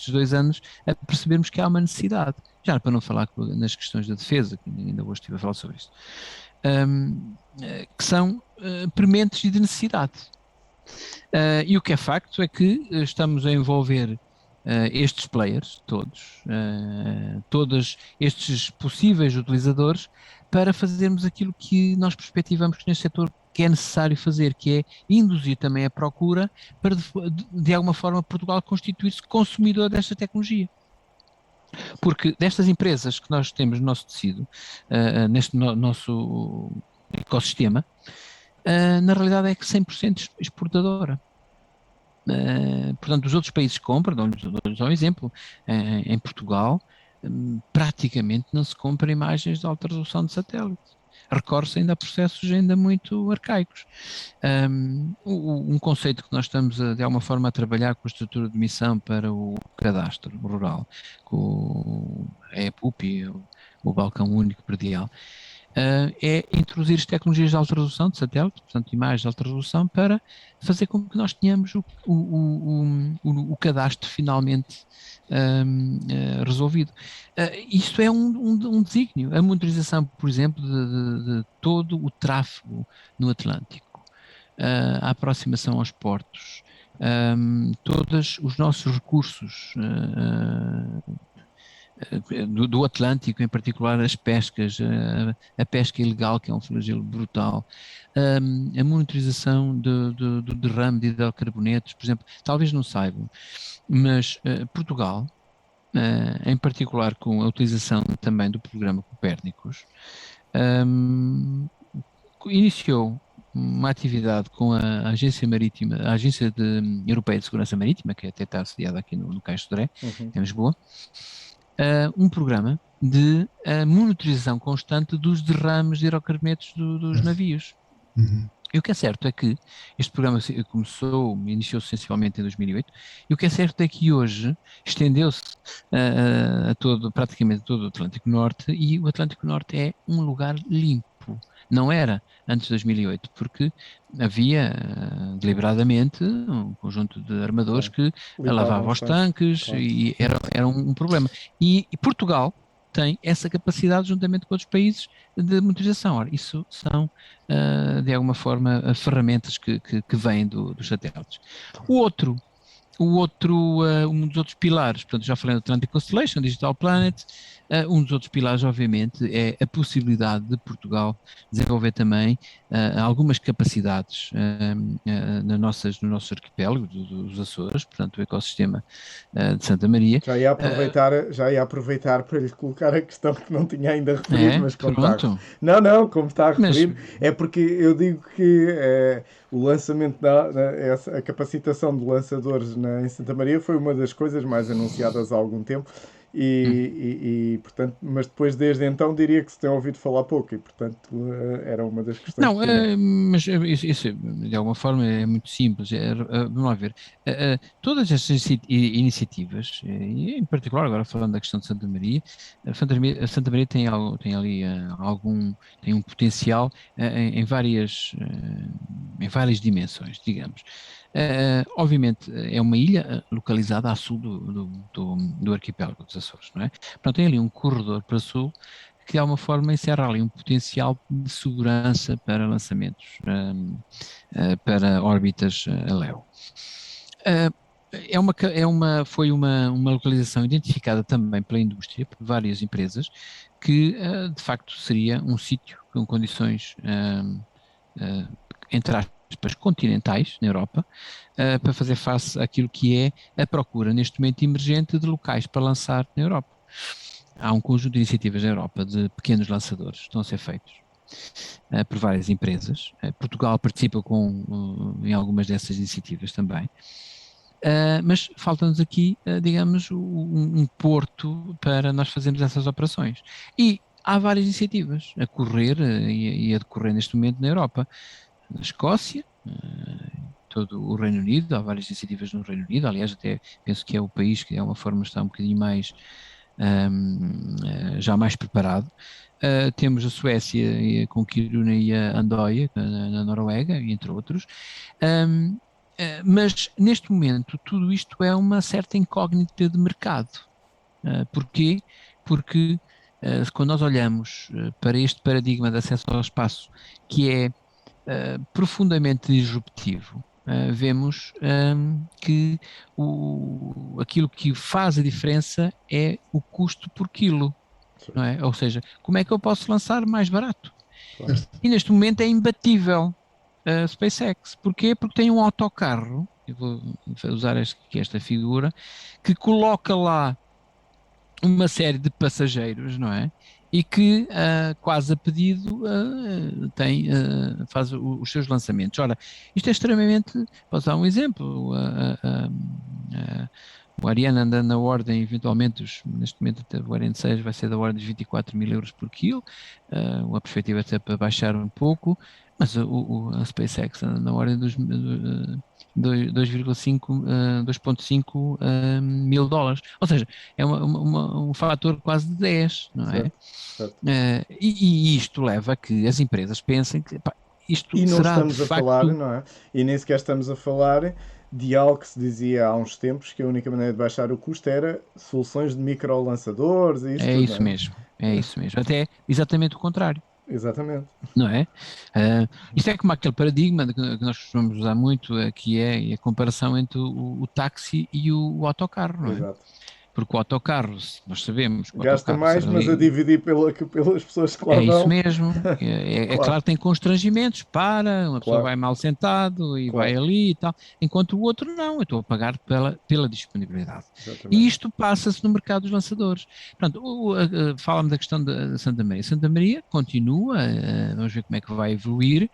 2 anos a percebermos que há uma necessidade. Já para não falar nas questões da defesa, que ainda hoje estive a falar sobre isto, que são prementes e de necessidade. E o que é facto é que estamos a envolver estes players, todos estes possíveis utilizadores, para fazermos aquilo que nós perspectivamos que neste setor que é necessário fazer, que é induzir também a procura para, de alguma forma, Portugal constituir-se consumidor desta tecnologia. Porque destas empresas que nós temos no nosso tecido, neste nosso ecossistema, na realidade é que 100% exportadora. Portanto, os outros países compram, dou-lhes um exemplo, em Portugal, praticamente não se compra imagens de alta resolução de satélite. Recorre-se ainda a processos ainda muito arcaicos. Um conceito que nós estamos, de alguma forma, a trabalhar com a estrutura de missão para o cadastro rural, com a EPUP, o Balcão Único Predial, é introduzir as tecnologias de alta resolução de satélite, portanto imagens de alta resolução, para fazer com que nós tenhamos o cadastro finalmente resolvido. Isto é um desígnio, a monitorização, por exemplo, de todo o tráfego no Atlântico, a aproximação aos portos, todos os nossos recursos do Atlântico, em particular as pescas, a pesca ilegal, que é um flagelo brutal, a monitorização do derrame de hidrocarbonetos, por exemplo, talvez não saibam, mas Portugal, em particular com a utilização também do programa Copérnicos, iniciou uma atividade com a Agência Marítima, a Agência Europeia de Segurança Marítima, que até está sediada aqui no Caixo de Dré, em Lisboa, um programa de monitorização constante dos derrames de hidrocarbonetos dos navios. E o que é certo é que este programa iniciou-se sensivelmente em 2008, e o que é certo é que hoje estendeu-se praticamente todo o Atlântico Norte, e o Atlântico Norte é um lugar limpo. Não era antes de 2008, porque havia deliberadamente um conjunto de armadores que lavavam os tanques, e era um problema. E Portugal tem essa capacidade, juntamente com outros países, de monitorização. Ora, isso são, de alguma forma, ferramentas que vêm dos satélites. Um dos outros pilares, portanto, já falei do Atlantic Constellation, Digital Planet, um dos outros pilares, obviamente, é a possibilidade de Portugal desenvolver também algumas capacidades no nosso arquipélago dos Açores, portanto, o ecossistema de Santa Maria. Já ia aproveitar para lhe colocar a questão que não tinha ainda referido, mas como pronto. Não, como está a referir, é porque eu digo que o lançamento a capacitação de lançadores em Santa Maria foi uma das coisas mais anunciadas há algum tempo. Portanto, mas depois desde então diria que se tem ouvido falar pouco, e portanto era uma das questões. Não, mas isso de alguma forma é muito simples. Vamos lá ver, todas estas iniciativas, e em particular agora falando da questão de Santa Maria, Santa Maria tem ali tem um potencial em várias dimensões, digamos. Obviamente é uma ilha localizada a sul do arquipélago dos Açores, não é? Portanto, tem ali um corredor para sul que de alguma forma encerra ali um potencial de segurança para lançamentos para órbitas a LEO. Foi uma localização identificada também pela indústria, por várias empresas, que de facto seria um sítio com condições entre aspas continentais na Europa, para fazer face àquilo que é a procura neste momento emergente de locais para lançar na Europa. Há um conjunto de iniciativas na Europa de pequenos lançadores que estão a ser feitos por várias empresas. Portugal participa em algumas dessas iniciativas também. Mas falta-nos aqui, digamos, um porto para nós fazermos essas operações. E há várias iniciativas a correr e a decorrer neste momento na Europa. Na Escócia, todo o Reino Unido, há várias iniciativas no Reino Unido, aliás até penso que é o país que de alguma forma está um bocadinho mais já mais preparado. Temos a Suécia com Kiruna e a Andøya na Noruega, entre outros. Mas neste momento tudo isto é uma certa incógnita de mercado. Porquê? Porque quando nós olhamos para este paradigma de acesso ao espaço, que é profundamente disruptivo, vemos que aquilo que faz a diferença é o custo por quilo, não é? Ou seja, como é que eu posso lançar mais barato? Claro. E neste momento é imbatível a SpaceX. Porquê? Porque tem um autocarro, eu vou usar esta figura, que coloca lá uma série de passageiros, não é? E que quase a pedido faz os seus lançamentos. Ora, isto é extremamente, posso dar um exemplo, o Ariane anda na ordem, eventualmente, neste momento o Ariane 6 vai ser da ordem de 24.000 euros por quilo, a perspectiva até para baixar um pouco, mas a SpaceX anda na ordem dos 2,5 mil dólares, ou seja, é um fator quase de 10, não é? Certo. E isto leva a que as empresas pensem que isto e não será estamos de a facto... falar, não é? E nem sequer estamos a falar de algo que se dizia há uns tempos, que a única maneira de baixar o custo era soluções de microlançadores e isso tudo, isso mesmo, é isso mesmo, até exatamente o contrário. Exatamente. Não é? Isto é como aquele paradigma que nós costumamos usar muito, que é a comparação entre o táxi e o autocarro, não é? Exato. porque o autocarro, nós sabemos que o Gasta autocarro mais, será mas a ali. dividir pelas pessoas que lá É isso vão. mesmo. É Claro, claro que tem constrangimentos para, uma pessoa claro, vai mal sentado e vai claro. ali e tal, enquanto o outro não, eu estou a pagar pela disponibilidade. E Exatamente. isto passa-se no mercado dos lançadores. Portanto, fala-me da questão da Santa Maria. Santa Maria continua, vamos ver como é que vai evoluir,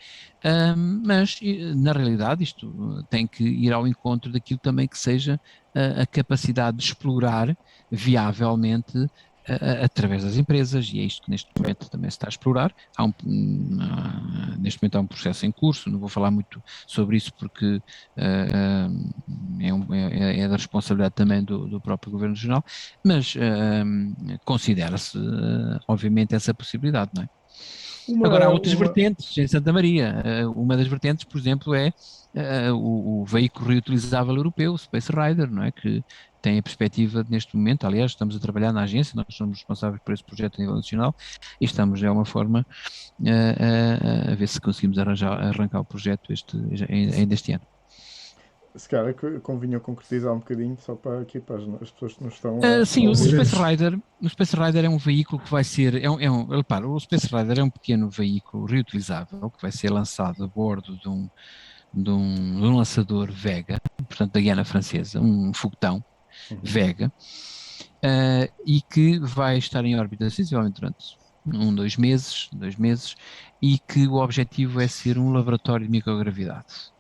mas na realidade isto tem que ir ao encontro daquilo também que seja a capacidade de explorar viavelmente através das empresas, e é isto que neste momento também se está a explorar. Neste momento há um processo em curso, não vou falar muito sobre isso porque é da responsabilidade também do próprio Governo Regional, mas considera-se obviamente essa possibilidade, não é? Agora, há Uma, outras uma, vertentes em Santa Maria. Uma das vertentes, por exemplo, é o veículo reutilizável europeu, o Space Rider, não é? Que tem a perspectiva neste momento, aliás, estamos a trabalhar na agência, nós somos responsáveis por esse projeto a nível nacional e estamos, de alguma forma, a ver se conseguimos arrancar o projeto ainda este ano. Se calhar convinha concretizar um bocadinho, só para aqui para as pessoas que nos estão a Sim, o ouvir. Space Rider é um veículo que vai ser, repara, o Space Rider é um pequeno veículo reutilizável que vai ser lançado a bordo de um lançador Vega, portanto da Guiana Francesa, um foguetão Uhum. Vega, e que vai estar em órbita sensivelmente durante 2 meses, e que o objetivo é ser um laboratório de microgravidade,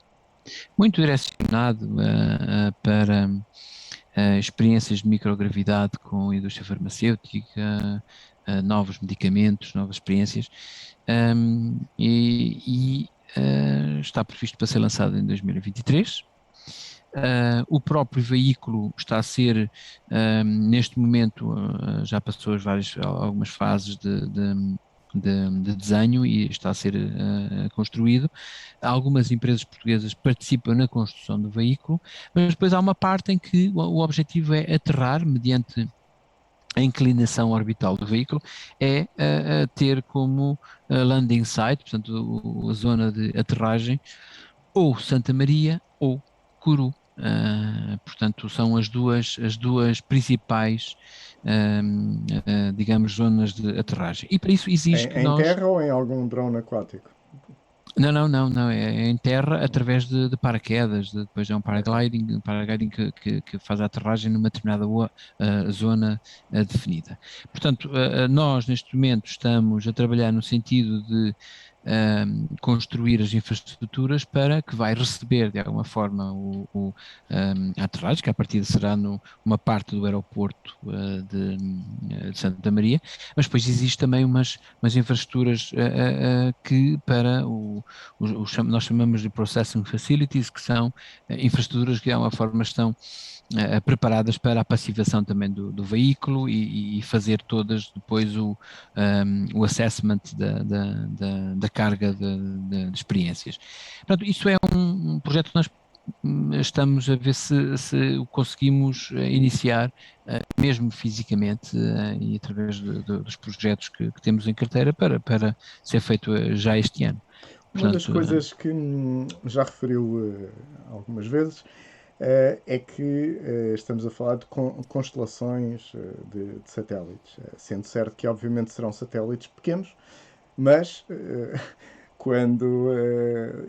muito direcionado para experiências de microgravidade com a indústria farmacêutica, novos medicamentos, novas experiências, está previsto para ser lançado em 2023. O próprio veículo está a ser, neste momento, já passou algumas fases de desenho e está a ser construído. Algumas empresas portuguesas participam na construção do veículo, mas depois há uma parte em que o objetivo é aterrar mediante a inclinação orbital do veículo, é ter como landing site, portanto a zona de aterragem, ou Santa Maria ou Curu. Portanto, são as duas principais, digamos, zonas de aterragem. E para isso exige que Em nós. terra ou em algum drone aquático? Não, não, não, não, é em terra através de paraquedas, depois é um Ok. paragliding que faz a aterragem numa determinada zona definida. Portanto, nós neste momento estamos a trabalhar no sentido de construir as infraestruturas para que vai receber de alguma forma a aterragem, que a partida será numa parte do aeroporto de Santa Maria, mas depois existe também umas infraestruturas que para nós chamamos de processing facilities, que são infraestruturas que de alguma forma estão preparadas para a passivação também do veículo e fazer todas depois o assessment da carga de experiências. Portanto, isso é um projeto que nós estamos a ver se o conseguimos iniciar, mesmo fisicamente, e através dos projetos que temos em carteira para ser feito já este ano. Uma das Portanto, coisas que já referiu algumas vezes é que estamos a falar de constelações de satélites. Sendo certo que, obviamente, serão satélites pequenos, mas quando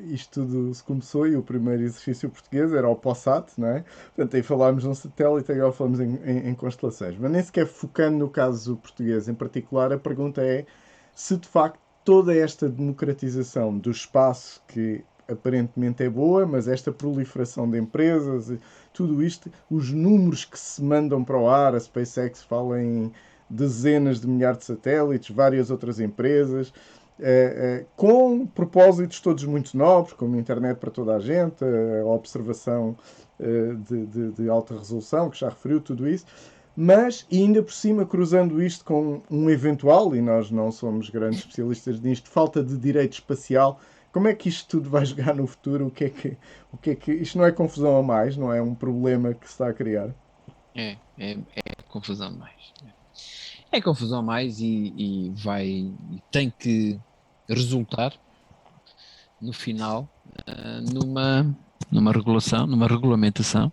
isto tudo se começou e o primeiro exercício português era o POSAT, não é? Portanto, aí falámos de um satélite, agora falamos em constelações. Mas nem sequer focando no caso português em particular, a pergunta é se de facto toda esta democratização do espaço, que aparentemente é boa, mas esta proliferação de empresas, tudo isto, os números que se mandam para o ar, a SpaceX fala em dezenas de milhares de satélites, várias outras empresas, com propósitos todos muito nobres, como a internet para toda a gente, a observação de alta resolução, que já referiu, tudo isso, mas ainda por cima cruzando isto com um eventual, e nós não somos grandes especialistas nisto, falta de direito espacial. Como é que isto tudo vai jogar no futuro? Isto não é confusão a mais, não é um problema que se está a criar? é confusão demais. É confusão mais e tem que resultar no final numa regulação, numa regulamentação,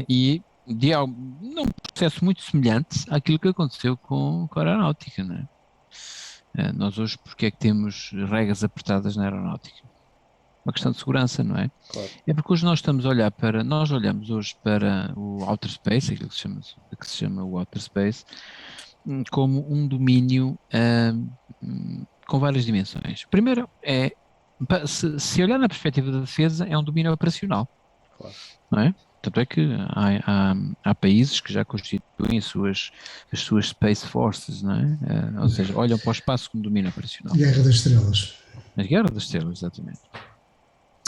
e num processo muito semelhante àquilo que aconteceu com a aeronáutica, não é? Nós hoje, porque é que temos regras apertadas na aeronáutica? Uma questão de segurança, não é? Claro. É porque hoje nós olhamos hoje para o outer space, aquilo que se chama o outer space, como um domínio com várias dimensões. Primeiro se olhar na perspectiva da defesa, é um domínio operacional, Claro. não é? Tanto é que há países que já constituem as suas Space Forces, não é? Ou seja, olham para o espaço como domínio operacional. Guerra das Estrelas. A Guerra das Estrelas, exatamente.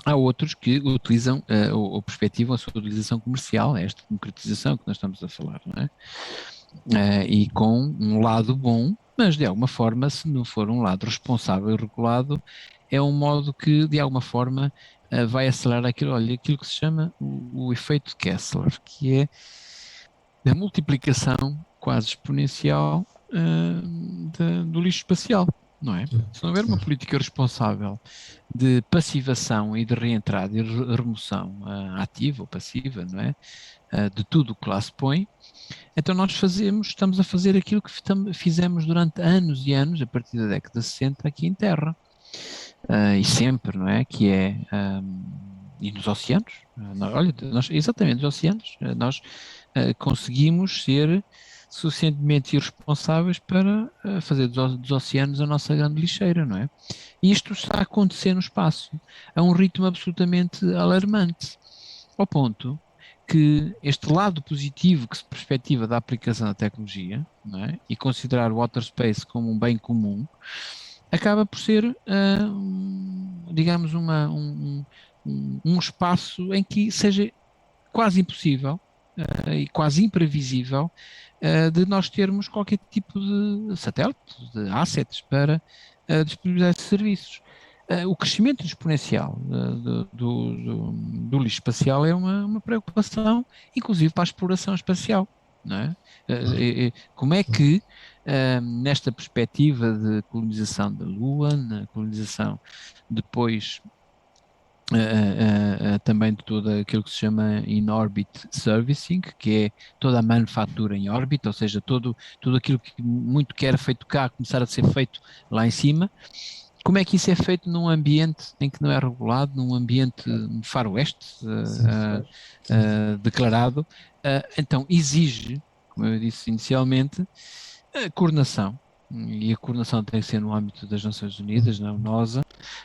Há outros que utilizam ou perspectivam a sua utilização comercial, esta democratização que nós estamos a falar, não é? E com um lado bom, mas de alguma forma, se não for um lado responsável e regulado, é um modo que de alguma forma vai acelerar aquilo que se chama o efeito de Kessler, que é a multiplicação quase exponencial do lixo espacial, não é? Se não houver uma política responsável de passivação e de reentrada e remoção ativa ou passiva, não é? De tudo o que lá se põe, então estamos a fazer aquilo que fizemos durante anos e anos, a partir da década de 60, aqui em Terra. E sempre, não é? Que é, e nos oceanos, exatamente nos oceanos, nós conseguimos ser suficientemente irresponsáveis para fazer dos oceanos a nossa grande lixeira, não é? E isto está a acontecer no espaço, a um ritmo absolutamente alarmante, ao ponto que este lado positivo que se perspectiva da aplicação da tecnologia, não é? E considerar o outer space como um bem comum, acaba por ser, digamos, um espaço em que seja quase impossível e quase imprevisível de nós termos qualquer tipo de satélite, de assets para disponibilizar esses serviços. O crescimento exponencial do lixo espacial é uma preocupação, inclusive para a exploração espacial, não é? Como é que, nesta perspectiva de colonização da Lua, na colonização depois também de todo aquilo que se chama in-orbit servicing, que é toda a manufatura em órbita, ou seja, tudo aquilo que muito que era feito cá começar a ser feito lá em cima. Como é que isso é feito num ambiente em que não é regulado, num ambiente faroeste declarado? Então exige, como eu disse inicialmente, a coordenação. E a coordenação tem que ser no âmbito das Nações Unidas, na UNOSA,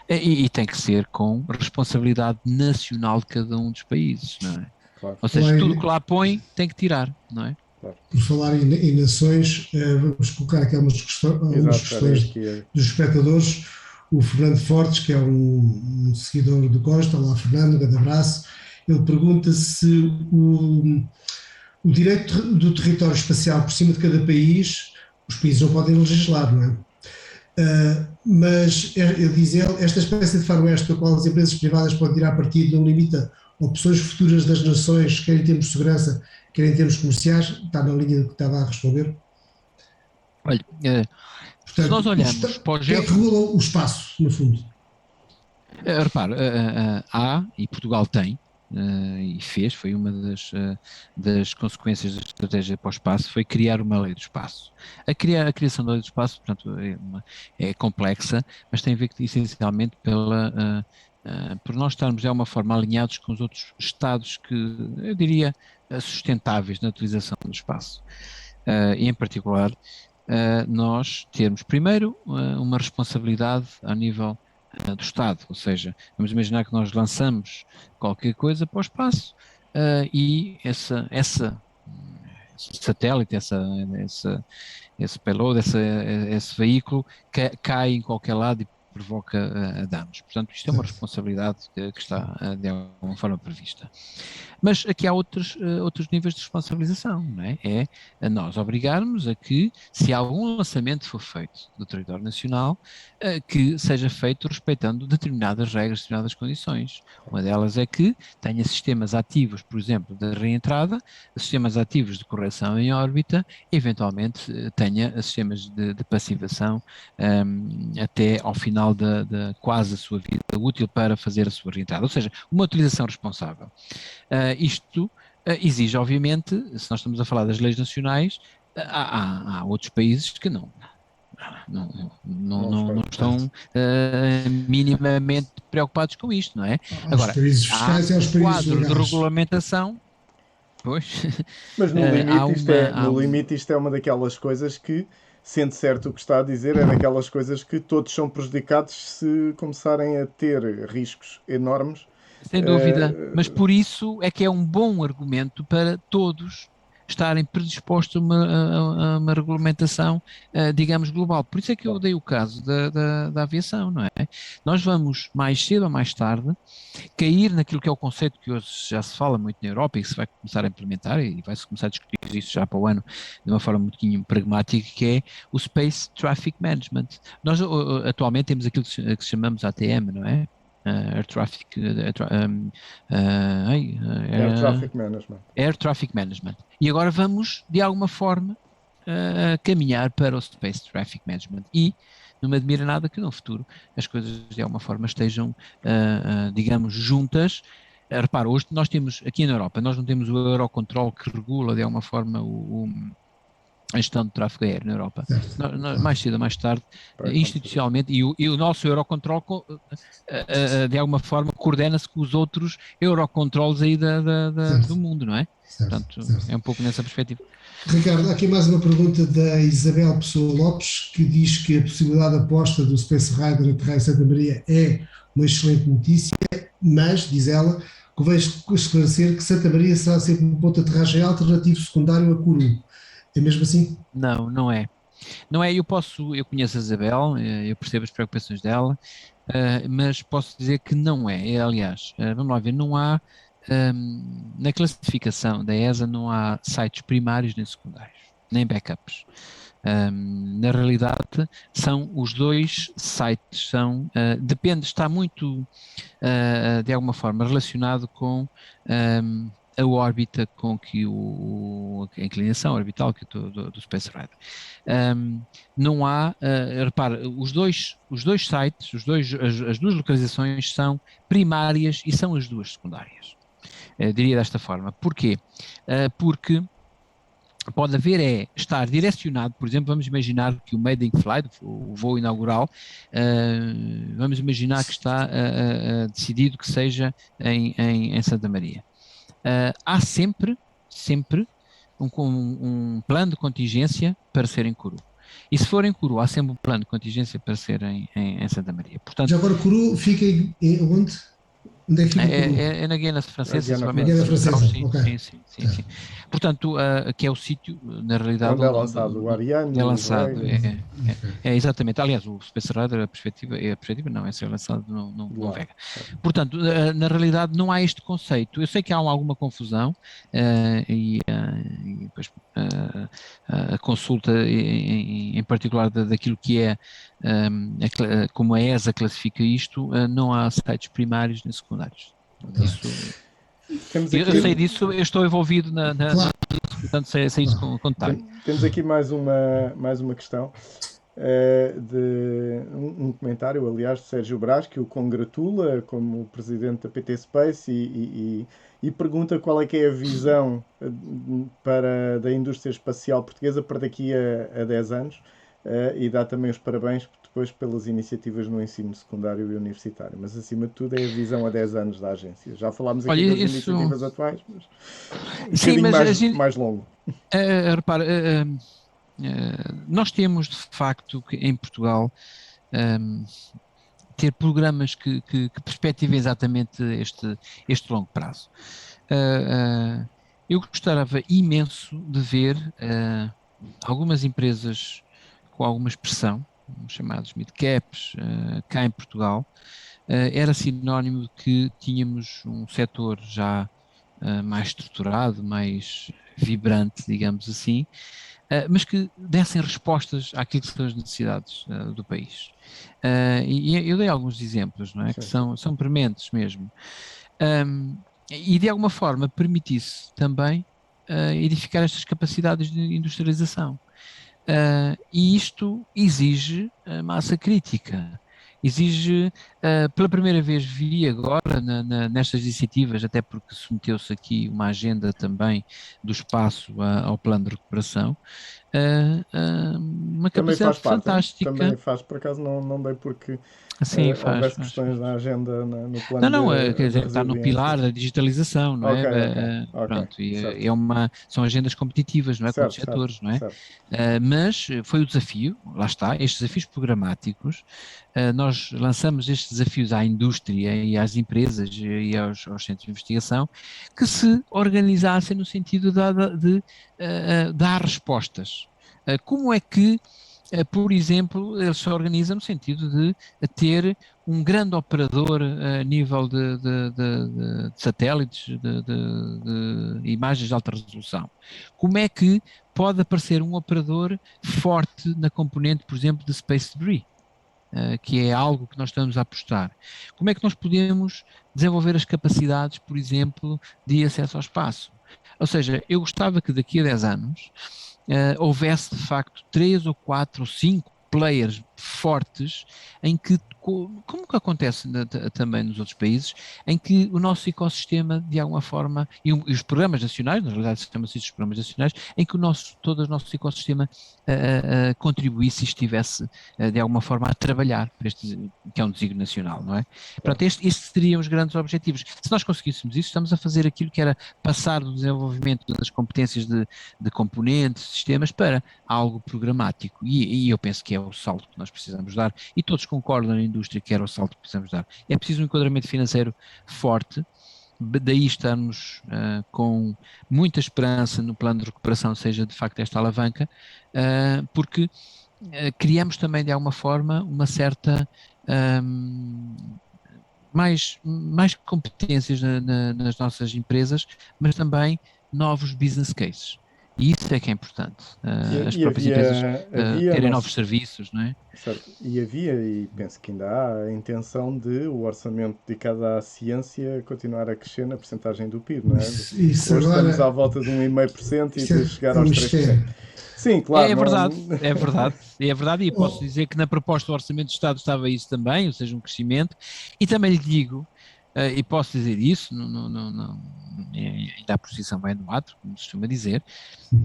e tem que ser com responsabilidade nacional de cada um dos países, não é? Claro. Ou seja, tudo que lá põe tem que tirar, não é? Claro. Por falar em nações, vamos colocar aqui algumas questões dos espectadores. O Fernando Fortes, que é um seguidor do Costa, olá Fernando, um grande abraço, ele pergunta se o direito do território espacial por cima de cada país, os países não podem legislar, não é? Mas ele diz, esta espécie de faroeste da qual as empresas privadas podem tirar partido não limita opções futuras das nações, quer em termos de segurança, quer em termos comerciais, está na linha do que estava a responder. Olha, portanto, se nós olharmos para o quem é que regula o espaço, no fundo? Repare, há, e Portugal tem, e foi uma das consequências da estratégia para o espaço, foi criar uma lei do espaço. A criação da lei do espaço, portanto, é complexa, mas tem a ver essencialmente por nós estarmos de alguma forma alinhados com os outros Estados que, eu diria, sustentáveis na utilização do espaço. E em particular, nós termos primeiro uma responsabilidade ao nível do Estado, ou seja, vamos imaginar que nós lançamos qualquer coisa para o espaço e esse satélite, esse payload, esse veículo cai em qualquer lado e provoca danos. Portanto, isto é uma responsabilidade que está de alguma forma prevista. Mas aqui há outros níveis de responsabilização, não é? É nós obrigarmos a que, se algum lançamento for feito do território nacional, que seja feito respeitando determinadas regras, determinadas condições. Uma delas é que tenha sistemas ativos, por exemplo, de reentrada, sistemas ativos de correção em órbita, eventualmente tenha sistemas de passivação até ao final da quase a sua vida útil para fazer a sua reentrada. Ou seja, uma utilização responsável. Isto exige, obviamente, se nós estamos a falar das leis nacionais, há outros países que não estão minimamente preocupados com isto, não é? Aos Agora, países há fiscais e aos um países quadro de legais. regulamentação, pois, Mas no há limite, uma, isto é uma daquelas coisas que, sendo certo o que está a dizer, é daquelas coisas que todos são prejudicados se começarem a ter riscos enormes. sem dúvida, mas Uh, por isso é que é um bom argumento para todos estarem predispostos a uma regulamentação, digamos, global. Por isso é que eu dei o caso da aviação, não é? Nós vamos, mais cedo ou mais tarde, cair naquilo que é o conceito que hoje já se fala muito na Europa e que se vai começar a implementar e vai-se começar a discutir isso já para o ano de uma forma um bocadinho pragmática, que é o Space Traffic Management. Nós atualmente temos aquilo que chamamos ATM, não é? Air Traffic, Air Traffic Management. Air Traffic Management. E agora vamos, de alguma forma, caminhar para o Space Traffic Management. E não me admira nada que no futuro as coisas de alguma forma estejam, digamos, juntas. Repara, hoje nós temos, aqui na Europa, nós não temos o Eurocontrol que regula de alguma forma a gestão do tráfego aéreo na Europa. Mais cedo ou mais tarde, institucionalmente, e o nosso Eurocontrol, de alguma forma, coordena-se com os outros Eurocontrols aí do mundo, não é? Portanto, é um pouco nessa perspectiva. Ricardo, há aqui mais uma pergunta da Isabel Pessoa Lopes, que diz que a possibilidade de aposta do Space Rider aterrar em Santa Maria é uma excelente notícia, mas, diz ela, convém esclarecer que Santa Maria será sempre um ponto de aterragem alternativo secundário a Kourou. É mesmo assim? Não, não é. Não é, eu conheço a Isabel, eu percebo as preocupações dela, mas posso dizer que não é. Aliás, vamos lá ver, não há, na classificação da ESA, não há sites primários nem secundários, nem backups. Na realidade, são os dois sites, depende, está muito, de alguma forma, relacionado com a órbita com que a inclinação orbital do Space Rider. Não há, repara, os dois sites, as duas localizações são primárias e são as duas secundárias. Diria desta forma. Porquê? Porque pode haver estar direcionado, por exemplo, vamos imaginar que o Maiden Flight, o voo inaugural, vamos imaginar que está decidido que seja em Santa Maria. Há sempre um plano de contingência para ser em Kourou. E se for em Kourou, há sempre um plano de contingência para ser em Santa Maria. Portanto, já agora Kourou fica onde? Onde é que fica Kourou? É na Guiana Francesa, na Guiana Francesa, okay. Sim. Portanto, que é o sítio, na realidade, onde é lançado o Ariane. É lançado, exatamente. Aliás, o Space Rider, a perspectiva não, é ser lançado no Vega. Portanto, na realidade, não há este conceito. Eu sei que há alguma confusão e depois a consulta, em particular daquilo que é como a ESA classifica isto, não há sites primários nem secundários. Eu sei disso, eu estou envolvido portanto sei isso com detalhe. Temos aqui mais uma questão de um comentário, aliás, de Sérgio Brás, que o congratula como presidente da PT Space e pergunta qual é que é a visão da indústria espacial portuguesa para daqui a 10 anos e dá também os parabéns depois pelas iniciativas no ensino secundário e universitário, mas acima de tudo é a visão a 10 anos da agência. Já falámos aqui das iniciativas atuais, mas mais longo. Repara, nós temos de facto que em Portugal ter programas que perspectivem exatamente este longo prazo. Eu gostava imenso de ver algumas empresas com alguma expressão, chamados mid-caps, cá em Portugal, era sinónimo de que tínhamos um setor já mais estruturado, mais vibrante, digamos assim, mas que dessem respostas àquilo que são as necessidades do país. E eu dei alguns exemplos, não é? Que são prementes mesmo. E de alguma forma permitisse também edificar estas capacidades de industrialização. E isto exige massa crítica, exige, pela primeira vez vi agora nestas iniciativas, até porque submeteu-se aqui uma agenda também do espaço ao plano de recuperação, uma Também faz capacidade parte, hein? Também fantástica. faz, por acaso não dei porque Assim, houvesse faz. questões na agenda, no Não, plano não, quer de dizer, está no resiliência. pilar da digitalização, não é? Ok, ok, Pronto, e certo, são agendas competitivas, não é? Com certo, outros certo, setores, não é? certo. Mas foi o desafio, lá está, estes desafios programáticos, nós lançamos estes desafios à indústria e às empresas e aos centros de investigação que se organizassem no sentido de dar respostas. Como é que por exemplo, ele se organiza no sentido de ter um grande operador a nível de satélites, de imagens de alta resolução. Como é que pode aparecer um operador forte na componente, por exemplo, de Space Debris? Que é algo que nós estamos a apostar. Como é que nós podemos desenvolver as capacidades, por exemplo, de acesso ao espaço? Ou seja, eu gostava que daqui a 10 anos houvesse de facto 3 ou 4 ou 5 players fortes em que, como que acontece também nos outros países, em que o nosso ecossistema de alguma forma, e os programas nacionais, na realidade chamam-se os programas nacionais, em que todo o nosso ecossistema contribuísse e estivesse de alguma forma a trabalhar para este, que é um desígnio nacional, não é? Pronto, estes seriam os grandes objetivos. Se nós conseguíssemos isso, estamos a fazer aquilo que era passar do desenvolvimento das competências de componentes, sistemas, para algo programático. E eu penso que é o salto que nós precisamos dar, e todos concordam na indústria que era o salto que precisamos dar. É preciso um enquadramento financeiro forte, daí estamos com muita esperança no plano de recuperação, seja de facto esta alavanca, porque criamos também de alguma forma uma certa mais competências nas nossas empresas, mas também novos business cases. E isso é que é importante. As E próprias empresas havia, terem não novos se- serviços, não é? certo, e havia, e penso que ainda há, a intenção de o orçamento dedicado à ciência continuar a crescer na percentagem do PIB, não é? Isso Hoje estamos à agora, volta de 1,5% e isso de chegar é um aos 3%. mistério. Sim, É, claro, é não. verdade, é verdade, é verdade, e posso Oh, dizer que na proposta do Orçamento do Estado estava isso também, ou seja, um crescimento, e também lhe digo, e posso dizer isso, ainda a posição vai no ato, como se costuma dizer,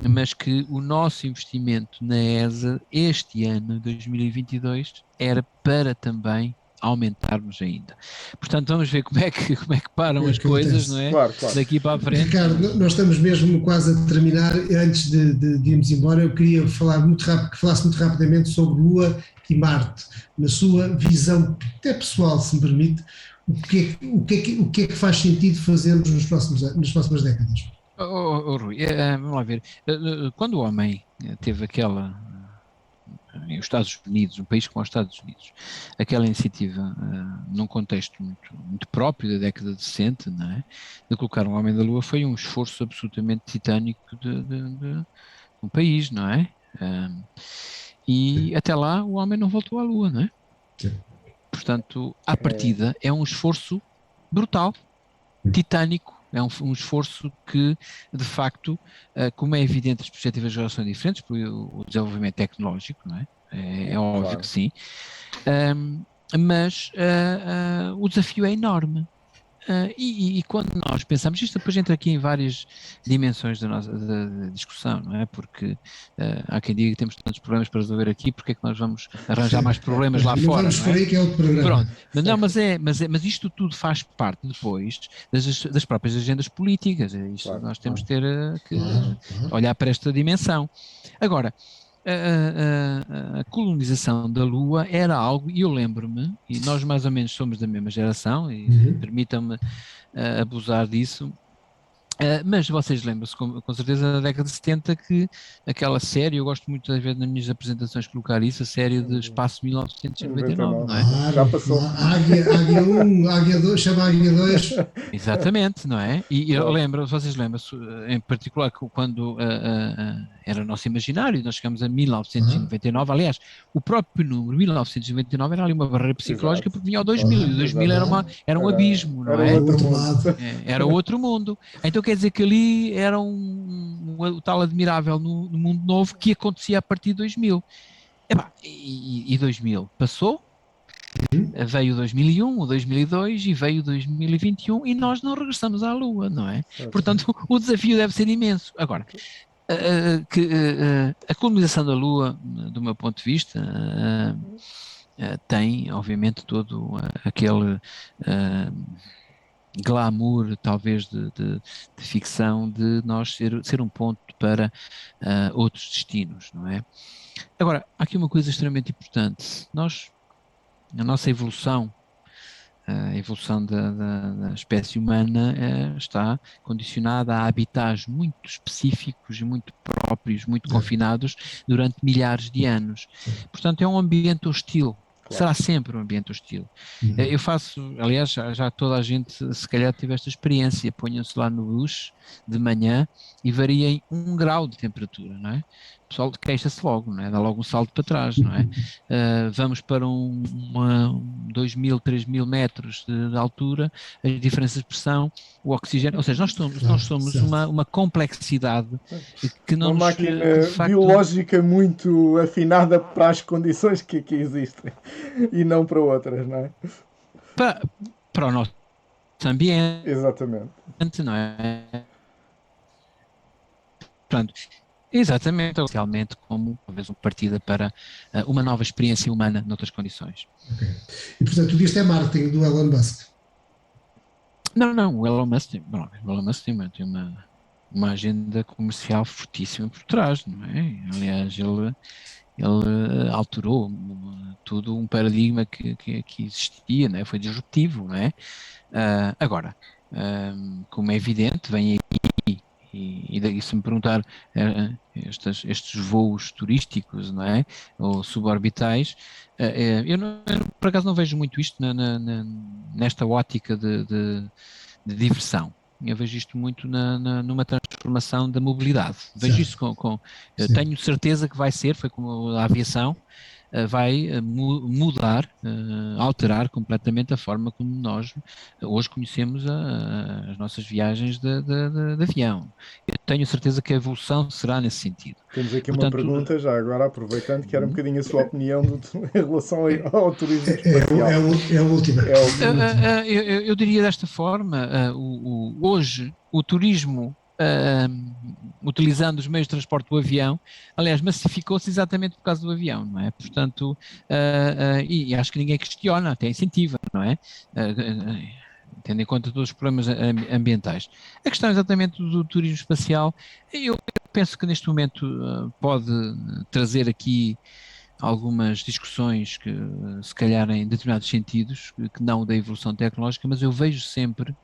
mas que o nosso investimento na ESA este ano, 2022, era para também aumentarmos ainda. Portanto, vamos ver como é que o que param é as que coisas, não acontece? é? Claro, claro. Daqui para a frente. Ricardo, nós estamos mesmo quase a terminar. Antes de irmos embora, eu queria falar muito rápido, que falasse muito rapidamente sobre Lua e Marte, na sua visão, até pessoal, se me permite, o que é que faz sentido fazermos nas próximas décadas? Rui, vamos lá ver. Quando o homem teve em Estados Unidos, um país como os Estados Unidos, aquela iniciativa, num contexto muito próprio da década de 60, não é? De colocar um homem da Lua, foi um esforço absolutamente titânico de um país, não é? E até lá o homem não voltou à Lua, não é? Sim. Portanto, à É, partida, é um esforço brutal, titânico, é um esforço que, de facto, como é evidente, as perspectivas já são diferentes, por o desenvolvimento tecnológico, não é? É óbvio que claro. sim. Mas o desafio é enorme. E quando nós pensamos, isto depois entra aqui em várias dimensões da nossa da discussão, não é? Porque há quem diga que temos tantos problemas para resolver aqui, porque é que nós vamos arranjar mais problemas lá Não fora, vamos não por é? aí, que é outro programa. Pronto, mas não, mas isto tudo faz parte depois das próprias agendas políticas. Isto Claro. nós temos de ter que Claro, claro. olhar para esta dimensão. Agora, a colonização da Lua era algo, e eu lembro-me, e nós mais ou menos somos da mesma geração, e Uhum. permitam-me abusar disso, mas vocês lembram-se com certeza na década de 70 que aquela série, eu gosto muito de ver nas minhas apresentações colocar isso, a série de Espaço 1999, 99. não é? Já Claro, passou. claro. Águia 1, Águia 2, chama Águia 2. Exatamente, não é? E eu Claro. lembro, vocês lembram-se, em particular, quando era nosso imaginário, nós chegamos a Claro, 1999, aliás, o próprio número 1999 era ali uma barreira psicológica Exato. porque vinha ao 2000, e o claro, 2000 era, Exatamente. era um abismo, não Era o do é? outro outro mundo. lado. Era outro mundo. Então quer dizer que ali era o tal admirável no mundo novo que acontecia a partir de 2000. E 2000 passou, Veio o 2001, o 2002 e veio o 2021 e nós não regressamos à Lua, não é? Portanto, o desafio deve ser imenso. Agora, a colonização da Lua, do meu ponto de vista, tem, obviamente, todo aquele glamour, talvez, de ficção, de nós ser um ponto para outros destinos, não é? Agora, há aqui uma coisa extremamente importante. A nossa evolução, a evolução da espécie humana está condicionada a habitats muito específicos e muito próprios, muito confinados durante milhares de anos. Portanto, é um ambiente hostil. Será sempre um ambiente hostil. Eu faço, aliás, já toda a gente se calhar teve esta experiência, ponham-se lá no bus de manhã e varia em 1 grau de temperatura, não é? O pessoal queixa-se logo, não é? Dá logo um salto para trás, não é? Vamos para 2.000, 3.000 metros de altura, as diferenças de pressão, o oxigênio, ou seja, nós somos uma complexidade que não uma nos... máquina de facto, biológica muito afinada para as condições que aqui existem e não para outras, não é? para o nosso ambiente, Exatamente. não é? Portanto, exatamente, oficialmente como talvez uma partida para uma nova experiência humana noutras condições. Okay. E portanto, tudo isto é marketing do Elon Musk? Não, o Elon Musk tem uma agenda comercial fortíssima por trás, não é? Aliás, ele alterou todo um paradigma que existia, não é? Foi disruptivo, não é? Agora, como é evidente, vem aí e daí se me perguntar estes voos turísticos, não é? Ou suborbitais, eu por acaso não vejo muito isto nesta ótica de diversão. Eu vejo isto muito numa transformação da mobilidade. Vejo isso tenho certeza que vai ser, foi como a aviação, vai mudar, alterar completamente a forma como nós hoje conhecemos as nossas viagens de avião. Eu tenho certeza que a evolução será nesse sentido. Temos aqui uma pergunta, já agora, aproveitando, que era um bocadinho a sua opinião em relação ao turismo espacial. É a última. Eu diria desta forma, hoje o turismo utilizando os meios de transporte do avião, aliás, massificou-se exatamente por causa do avião, não é? Portanto, e acho que ninguém questiona, até incentiva, não é? Tendo em conta todos os problemas ambientais. A questão exatamente do turismo espacial, eu penso que neste momento pode trazer aqui algumas discussões que se calhar em determinados sentidos, que não da evolução tecnológica, mas eu vejo sempre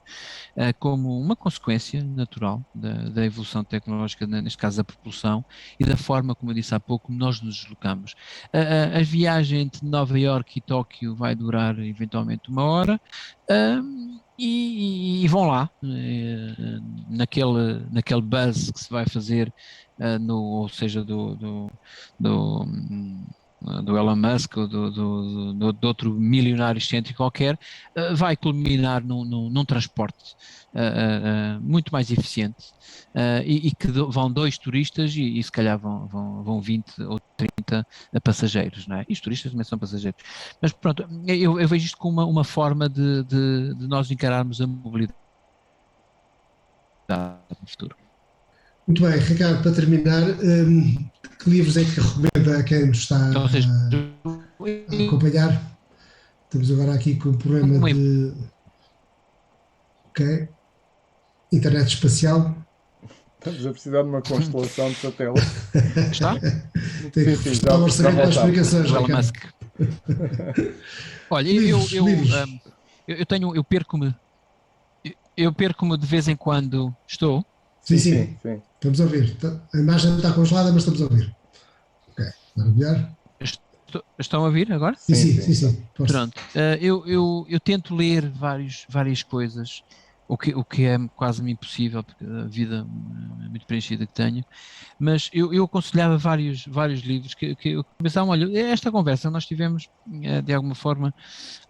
como uma consequência natural da evolução tecnológica, neste caso da propulsão, e da forma, como eu disse há pouco, nós nos deslocamos. A viagem entre Nova Iorque e Tóquio vai durar eventualmente 1 hora, e vão lá, naquele buzz que se vai fazer, ou seja, do Elon Musk ou de outro milionário excêntrico qualquer, vai culminar num transporte muito mais eficiente, e que vão 2 turistas e se calhar vão 20 ou 30 passageiros, não é? E os turistas também são passageiros. Mas pronto, eu vejo isto como uma forma de nós encararmos a mobilidade no futuro. Muito bem, Ricardo, para terminar, que livros é que recomenda a quem nos está a acompanhar? Estamos agora aqui com o problema de internet espacial. Estamos a precisar de uma constelação de satélite. Está? Tem que reforçar o orçamento para as explicações, Ricardo. Olha, eu perco-me de vez em quando. Estou? Sim. Estamos a ouvir. A imagem está congelada, mas estamos a ouvir. Ok, está melhor? Estão a ouvir agora? Sim. Pronto. Eu tento ler várias coisas, o que é quase impossível, porque a vida é muito preenchida que tenho, mas eu aconselhava vários livros que eu pensava, olha, esta conversa nós tivemos, de alguma forma,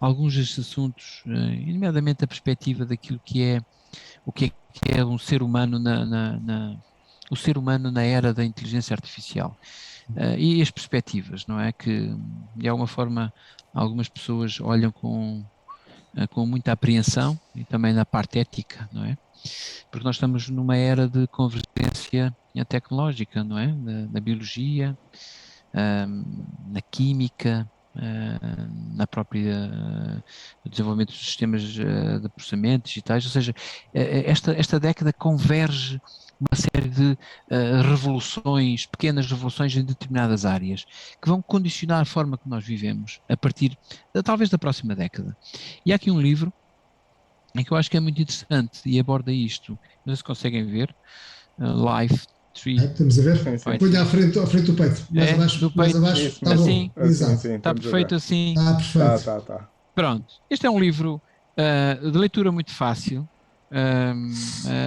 alguns destes assuntos, nomeadamente a perspectiva daquilo que é um ser humano o ser humano na era da inteligência artificial. E as perspectivas, não é? Que de alguma forma algumas pessoas olham com muita apreensão e também na parte ética, não é? Porque nós estamos numa era de convergência tecnológica, não é? Na biologia, na química, na própria desenvolvimento dos sistemas de processamento digitais, ou seja, esta década converge uma série de revoluções, pequenas revoluções em determinadas áreas, que vão condicionar a forma que nós vivemos a partir, talvez, da próxima década. E há aqui um livro em que eu acho que é muito interessante e aborda isto. Não sei se conseguem ver. Life Tree. Estamos a ver? Põe à frente do peito. Mais abaixo. Do peito. Mais abaixo. Está bom. Assim, Exato. Está perfeito assim. Está perfeito. Tá. Pronto. Este é um livro de leitura muito fácil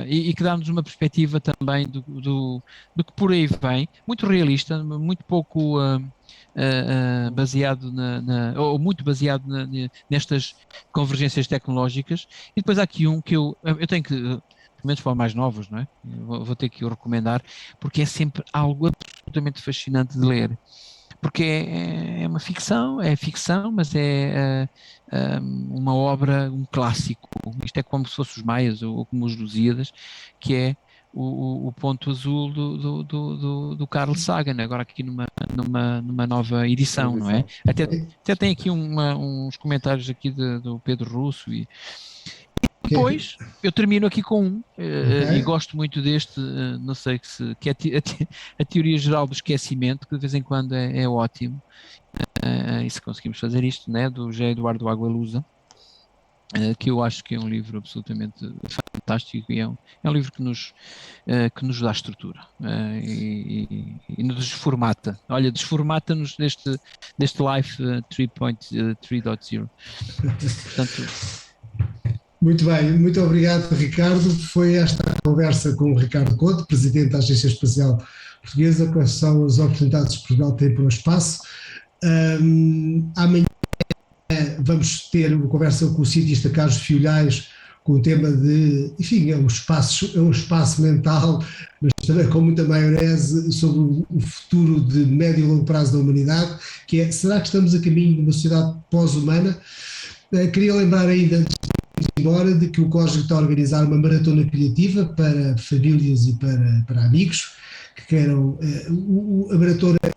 e que dá-nos uma perspectiva também do que por aí vem. Muito realista, muito pouco baseado ou muito baseado nestas convergências tecnológicas. E depois há aqui um que eu tenho que, pelo menos para os mais novos, não é? Vou ter que o recomendar, porque é sempre algo absolutamente fascinante de ler. Porque é uma ficção, mas é uma obra, um clássico. Isto é como se fosse os Maias ou como os Lusíadas, que é o ponto azul do Carl Sagan, agora aqui numa nova edição, não é? Até tem aqui uns comentários aqui do Pedro Russo e depois eu termino aqui com um e gosto muito deste, não sei que é a teoria geral do esquecimento, que de vez em quando é ótimo, e se conseguimos fazer isto, né, do José Eduardo Agualusa, que eu acho que é um livro absolutamente fantástico e é um livro que nos dá estrutura e nos desformata. Olha, desformata-nos deste Life 3.0. Portanto... Muito bem, muito obrigado, Ricardo. Foi esta a conversa com o Ricardo Couto, Presidente da Agência Espacial Portuguesa, quais são as oportunidades que Portugal tem para o espaço. Amanhã vamos ter uma conversa com o cientista Carlos Fiolhais, com o tema de, enfim, é um espaço mental, mas também com muita maionese, sobre o futuro de médio e longo prazo da humanidade, que é, será que estamos a caminho de uma sociedade pós-humana? Queria lembrar ainda, antes de ir embora, de que o COSG está a organizar uma maratona criativa para famílias e para amigos que queiram. A maratona é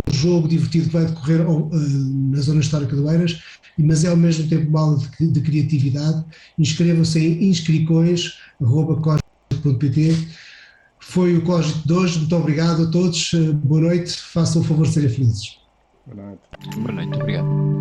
um jogo divertido que vai decorrer na zona histórica de Oeiras, mas é ao mesmo tempo uma aula de criatividade. Inscrevam-se em inscrições@cosg.pt. Foi o COSG de hoje, muito obrigado a todos, boa noite, façam o favor de serem felizes. Boa noite. Boa noite, obrigado.